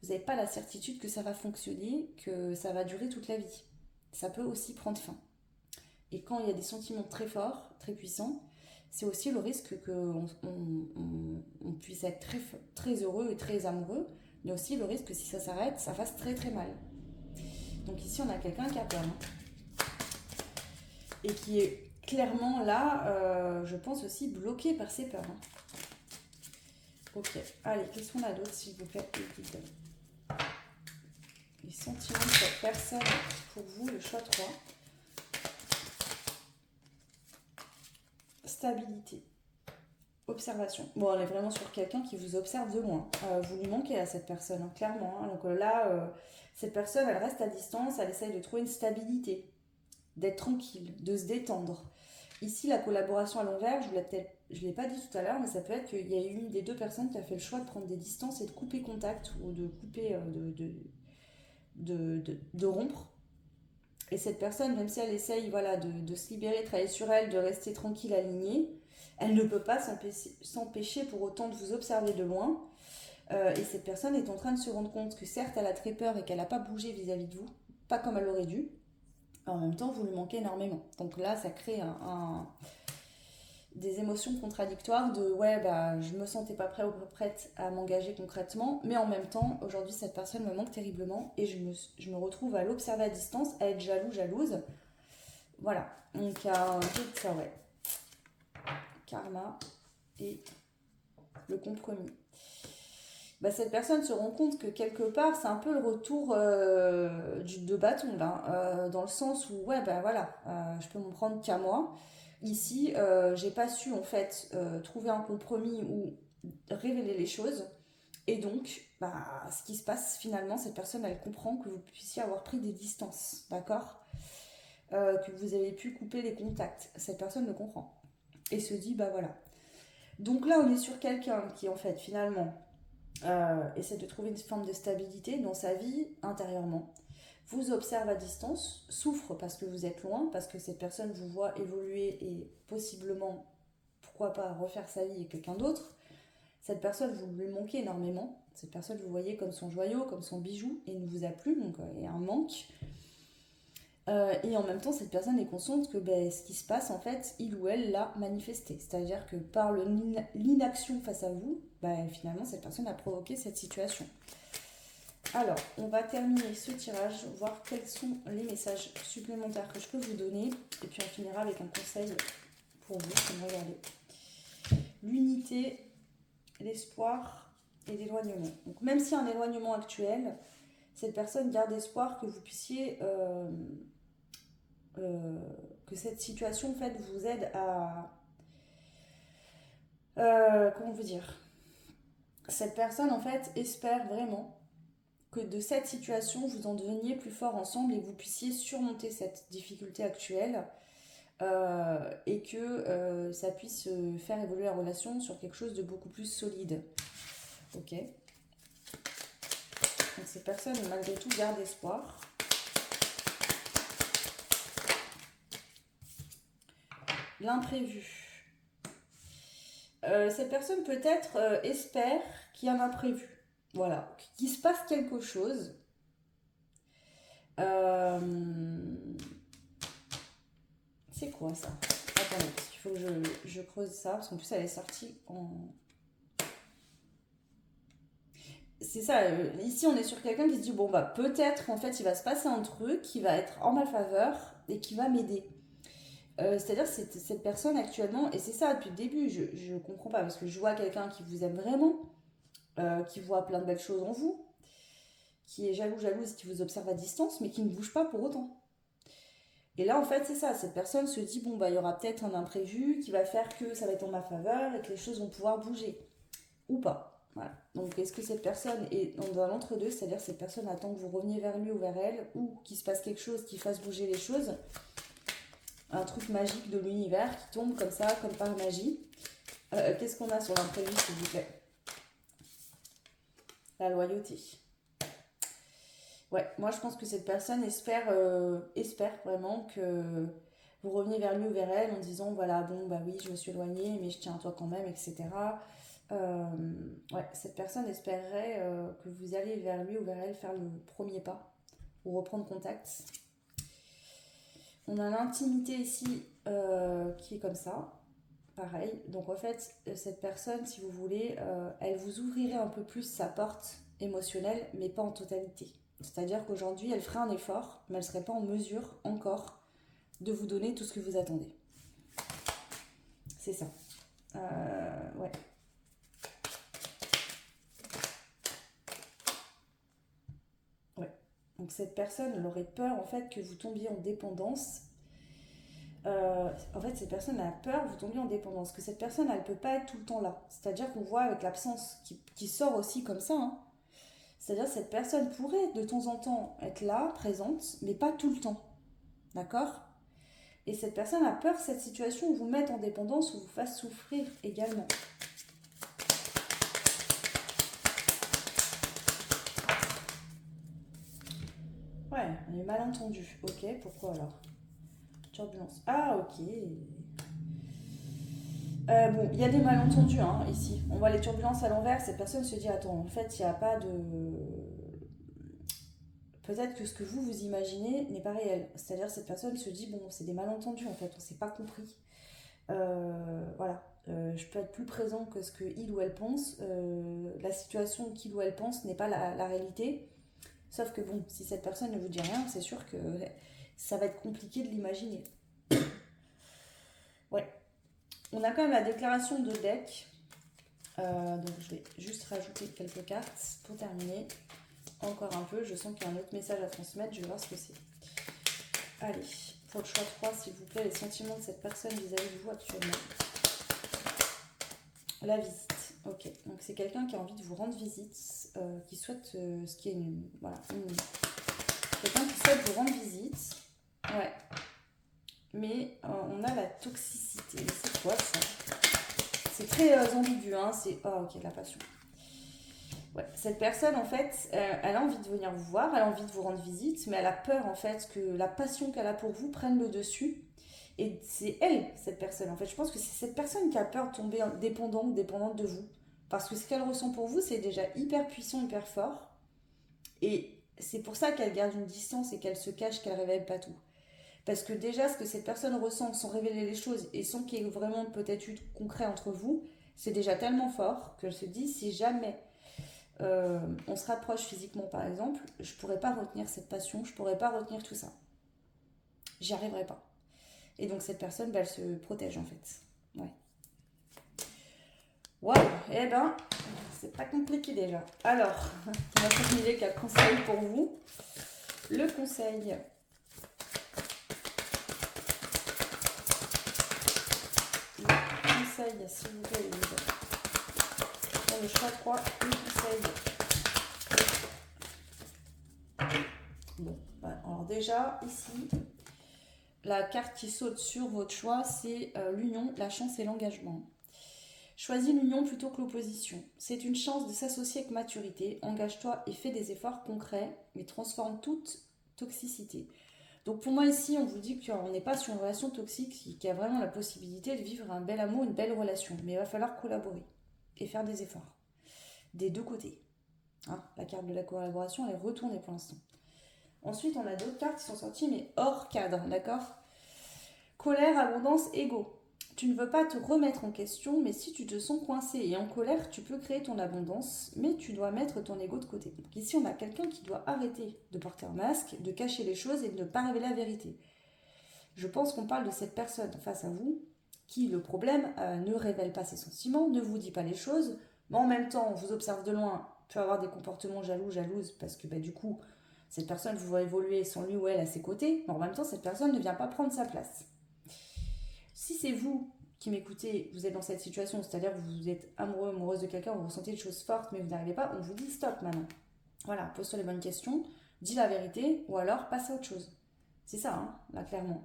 Vous n'avez pas la certitude que ça va fonctionner, que ça va durer toute la vie. ça peut aussi prendre fin. Et quand il y a des sentiments très forts, très puissants, c'est aussi le risque qu'on puisse être très, très heureux et très amoureux, mais aussi le risque que si ça s'arrête, ça fasse très très mal. Donc ici, on a quelqu'un qui a peur. Et qui est clairement là, je pense aussi, bloqué par ses peurs. Ok, allez, qu'est-ce qu'on a d'autre, s'il vous plaît, les guides? Les sentiments de cette personne pour vous, le choix 3. Stabilité. Observation. Bon, on est vraiment sur quelqu'un qui vous observe de loin. Vous lui manquez à cette personne, hein, clairement. Hein. Donc là, cette personne, elle reste à distance, elle essaye de trouver une stabilité, d'être tranquille, de se détendre. Ici, la collaboration à l'envers, je ne l'ai pas dit tout à l'heure, mais ça peut être qu'il y a une des deux personnes qui a fait le choix de prendre des distances et de couper contact ou de couper, de rompre. Et cette personne, même si elle essaye voilà, de se libérer, de travailler sur elle, de rester tranquille, alignée, elle ne peut pas s'empêcher pour autant de vous observer de loin. Et cette personne est en train de se rendre compte que certes, elle a très peur et qu'elle n'a pas bougé vis-à-vis de vous, pas comme elle aurait dû. En même temps, vous lui manquez énormément. Donc là, ça crée des émotions contradictoires de ouais, bah, je me sentais pas prête à m'engager concrètement, mais en même temps, aujourd'hui, cette personne me manque terriblement et je me retrouve à l'observer à distance, à être jalouse. Voilà. Donc, il y a un peu de ça, ouais. Karma et le compromis. Bah, cette personne se rend compte que quelque part, c'est un peu le retour de bâton, là, dans le sens où, ouais, bah voilà, je peux m'en prendre qu'à moi. Ici, j'ai pas su, en fait, trouver un compromis ou révéler les choses. Et donc, bah, ce qui se passe, finalement, cette personne, elle comprend que vous puissiez avoir pris des distances, d'accord, que vous avez pu couper les contacts. Cette personne le comprend. Et se dit, bah voilà. Donc là, on est sur quelqu'un qui, en fait, finalement, essaie de trouver une forme de stabilité dans sa vie intérieurement, vous observe à distance, souffre parce que vous êtes loin, parce que cette personne vous voit évoluer et possiblement, pourquoi pas, refaire sa vie avec quelqu'un d'autre. Cette personne, vous lui manquez énormément. Cette personne, vous voyez comme son joyau, comme son bijou, et ne vous a plus, donc il y a un manque. Et en même temps, cette personne est consciente que ce qui se passe, en fait, il ou elle l'a manifesté. C'est-à-dire que par l'inaction face à vous, finalement, cette personne a provoqué cette situation. Alors, on va terminer ce tirage, voir quels sont les messages supplémentaires que je peux vous donner. Et puis on finira avec un conseil pour vous, comme regardez. L'unité, l'espoir et l'éloignement. Donc même s'il y a un éloignement actuel, cette personne garde espoir que vous puissiez... que cette situation en fait vous aide à comment vous dire, cette personne en fait espère vraiment que de cette situation vous en deveniez plus fort ensemble et que vous puissiez surmonter cette difficulté actuelle et que ça puisse faire évoluer la relation sur quelque chose de beaucoup plus solide. Ok, donc cette personne malgré tout garde espoir. L'imprévu. Cette personne peut-être espère qu'il y a un imprévu. Voilà, qu'il se passe quelque chose. C'est quoi ça? Attendez, parce qu'il faut que je creuse ça, parce qu'en plus elle est sortie en... C'est ça, ici on est sur quelqu'un qui se dit, bon bah peut-être en fait il va se passer un truc qui va être en ma faveur et qui va m'aider. C'est-à-dire cette personne actuellement, et c'est ça depuis le début, je comprends pas, parce que je vois quelqu'un qui vous aime vraiment, qui voit plein de belles choses en vous, qui est jalouse, qui vous observe à distance, mais qui ne bouge pas pour autant. Et là, en fait, c'est ça, cette personne se dit, bon, bah, il y aura peut-être un imprévu qui va faire que ça va être en ma faveur et que les choses vont pouvoir bouger. Ou pas. Voilà. Donc, est-ce que cette personne est dans un entre-deux, c'est-à-dire cette personne attend que vous reveniez vers lui ou vers elle, ou qu'il se passe quelque chose qui fasse bouger les choses, un truc magique de l'univers qui tombe comme ça, comme par magie. Qu'est-ce qu'on a sur l'imprévu, s'il vous plaît? La loyauté. Ouais, moi je pense que cette personne espère vraiment que vous reveniez vers lui ou vers elle en disant voilà, bon bah oui, je me suis éloignée, mais je tiens à toi quand même, etc. Ouais, cette personne espérerait que vous alliez vers lui ou vers elle faire le premier pas ou reprendre contact. On a l'intimité ici qui est comme ça. Pareil. Donc en fait, cette personne, si vous voulez, elle vous ouvrirait un peu plus sa porte émotionnelle, mais pas en totalité. C'est-à-dire qu'aujourd'hui, elle ferait un effort, mais elle ne serait pas en mesure encore de vous donner tout ce que vous attendez. C'est ça. Ouais. Ouais. Donc cette personne, elle aurait peur en fait que vous tombiez en dépendance. En fait, cette personne a peur que vous tombiez en dépendance, que cette personne, elle ne peut pas être tout le temps là. C'est-à-dire qu'on voit avec l'absence qui sort aussi comme ça, hein. C'est-à-dire que cette personne pourrait de temps en temps être là, présente, mais pas tout le temps. D'accord? Et cette personne a peur que cette situation vous mette en dépendance ou vous fasse souffrir également. Ouais, on est malentendu. Ok, pourquoi alors? Turbulence. Ah, ok. Bon, il y a des malentendus hein, ici. On voit les turbulences à l'envers. Cette personne se dit attends, en fait, il n'y a pas de. Peut-être que ce que vous imaginez n'est pas réel. C'est-à-dire, cette personne se dit bon, c'est des malentendus en fait, on ne s'est pas compris. Voilà. Je peux être plus présent que ce qu'il ou elle pense. La situation qu'il ou elle pense n'est pas la réalité. Sauf que bon, si cette personne ne vous dit rien, c'est sûr que ça va être compliqué de l'imaginer. Ouais. On a quand même la déclaration de deck. Donc je vais juste rajouter quelques cartes pour terminer. Encore un peu, je sens qu'il y a un autre message à transmettre, je vais voir ce que c'est. Allez, pour le choix 3, s'il vous plaît, les sentiments de cette personne vis-à-vis de vous actuellement. La visite, ok. Donc c'est quelqu'un qui a envie de vous rendre visite, qui souhaite, ce qui est voilà, quelqu'un qui souhaite vous rendre visite. Ouais. Mais on a la toxicité. C'est quoi ça? C'est très ambigu, hein. C'est ok, la passion. Ouais. Cette personne, en fait, elle a envie de venir vous voir, elle a envie de vous rendre visite, mais elle a peur, en fait, que la passion qu'elle a pour vous prenne le dessus. Et c'est elle, cette personne. En fait, je pense que c'est cette personne qui a peur de tomber dépendante de vous. Parce que ce qu'elle ressent pour vous, c'est déjà hyper puissant, hyper fort. Et c'est pour ça qu'elle garde une distance et qu'elle se cache, qu'elle ne révèle pas tout. Parce que déjà, ce que cette personne ressent sans révéler les choses et sans qu'il y ait vraiment peut-être eu de concret entre vous, c'est déjà tellement fort qu'elle se dit si jamais on se rapproche physiquement par exemple, je pourrais pas retenir cette passion, je pourrais pas retenir tout ça. J'y arriverai pas. Et donc cette personne, bah, elle se protège en fait. Ouais. Waouh, eh ben, c'est pas compliqué déjà. Alors, on va terminer quel conseil pour vous. Le conseil. Conseil, s'il vous plaît, dans le choix 3, le conseil. Bon, bah, alors déjà, ici, la carte qui saute sur votre choix, c'est l'union, la chance et l'engagement. Choisis l'union plutôt que l'opposition. C'est une chance de s'associer avec maturité. Engage-toi et fais des efforts concrets, mais transforme toute toxicité. Donc pour moi ici, on vous dit qu'on n'est pas sur une relation toxique, qui a vraiment la possibilité de vivre un bel amour, une belle relation. Mais il va falloir collaborer et faire des efforts. Des deux côtés. Hein, la carte de la collaboration, elle est retournée pour l'instant. Ensuite, on a d'autres cartes qui sont sorties, mais hors cadre, d'accord? Colère, abondance, ego. Tu ne veux pas te remettre en question, mais si tu te sens coincé et en colère, tu peux créer ton abondance, mais tu dois mettre ton ego de côté. Donc ici, on a quelqu'un qui doit arrêter de porter un masque, de cacher les choses et de ne pas révéler la vérité. Je pense qu'on parle de cette personne face à vous qui, le problème, ne révèle pas ses sentiments, ne vous dit pas les choses, mais en même temps, on vous observe de loin, peut avoir des comportements jalouses, parce que du coup, cette personne vous voit évoluer sans lui ou elle à ses côtés, mais en même temps, cette personne ne vient pas prendre sa place. Si c'est vous qui m'écoutez, vous êtes dans cette situation, c'est-à-dire que vous êtes amoureux, amoureuse de quelqu'un, vous ressentez des choses fortes, mais vous n'arrivez pas, on vous dit stop maintenant. Voilà, pose-toi les bonnes questions, dis la vérité, ou alors passe à autre chose. C'est ça, hein, là, clairement.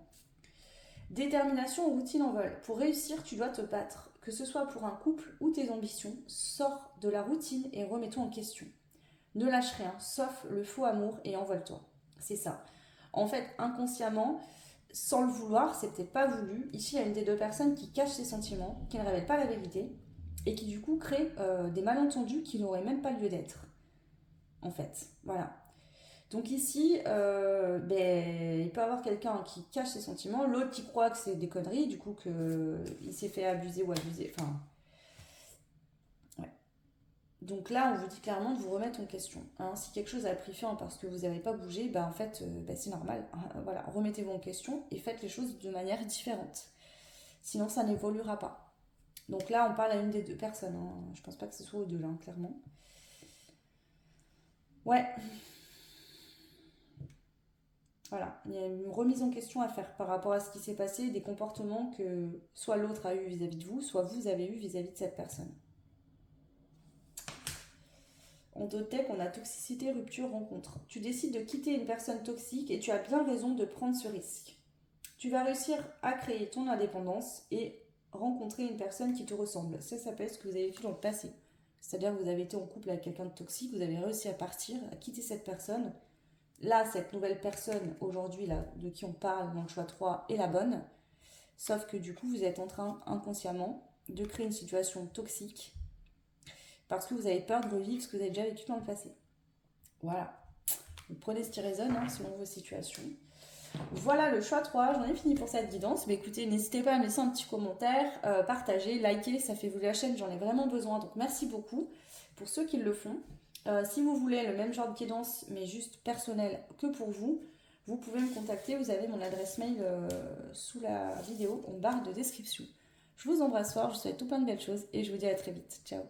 Détermination ou routine en vol. Pour réussir, tu dois te battre. Que ce soit pour un couple ou tes ambitions, sors de la routine et remets-toi en question. Ne lâche rien, sauf le faux amour et envole-toi. C'est ça. En fait, inconsciemment, sans le vouloir, c'est peut-être pas voulu. Ici, il y a une des deux personnes qui cache ses sentiments, qui ne révèle pas la vérité, et qui du coup crée des malentendus qui n'auraient même pas lieu d'être. En fait, voilà. Donc ici, il peut y avoir quelqu'un qui cache ses sentiments, l'autre qui croit que c'est des conneries, du coup qu'il s'est fait abuser ou abuser. Enfin, ouais. Donc là, on vous dit clairement de vous remettre en question. Hein. Si quelque chose a pris fin parce que vous n'avez pas bougé, en fait, c'est normal. Hein. Voilà, remettez-vous en question et faites les choses de manière différente. Sinon, ça n'évoluera pas. Donc là, on parle à une des deux personnes. Hein. Je pense pas que ce soit aux deux, là, hein, clairement. Ouais, voilà, il y a une remise en question à faire par rapport à ce qui s'est passé, des comportements que soit l'autre a eu vis-à-vis de vous, soit vous avez eu vis-à-vis de cette personne. En tech, on a toxicité, rupture, rencontre. Tu décides de quitter une personne toxique et tu as bien raison de prendre ce risque. Tu vas réussir à créer ton indépendance et rencontrer une personne qui te ressemble. Ça s'appelle ce que vous avez vécu dans le passé. C'est-à-dire que vous avez été en couple avec quelqu'un de toxique, vous avez réussi à partir, à quitter cette personne. Là, cette nouvelle personne, aujourd'hui, là, de qui on parle dans le choix 3, est la bonne. Sauf que du coup, vous êtes en train, inconsciemment, de créer une situation toxique parce que vous avez peur de revivre ce que vous avez déjà vécu dans le passé. Voilà. Vous prenez ce qui résonne hein, selon vos situations. Voilà le choix 3, j'en ai fini pour cette guidance. Mais écoutez, n'hésitez pas à me laisser un petit commentaire, partager, liker, ça fait évoluer la chaîne, j'en ai vraiment besoin. Donc merci beaucoup pour ceux qui le font. Si vous voulez le même genre de guidance, mais juste personnel que pour vous, vous pouvez me contacter. Vous avez mon adresse mail sous la vidéo en barre de description. Je vous embrasse fort, je vous souhaite tout plein de belles choses et je vous dis à très vite. Ciao.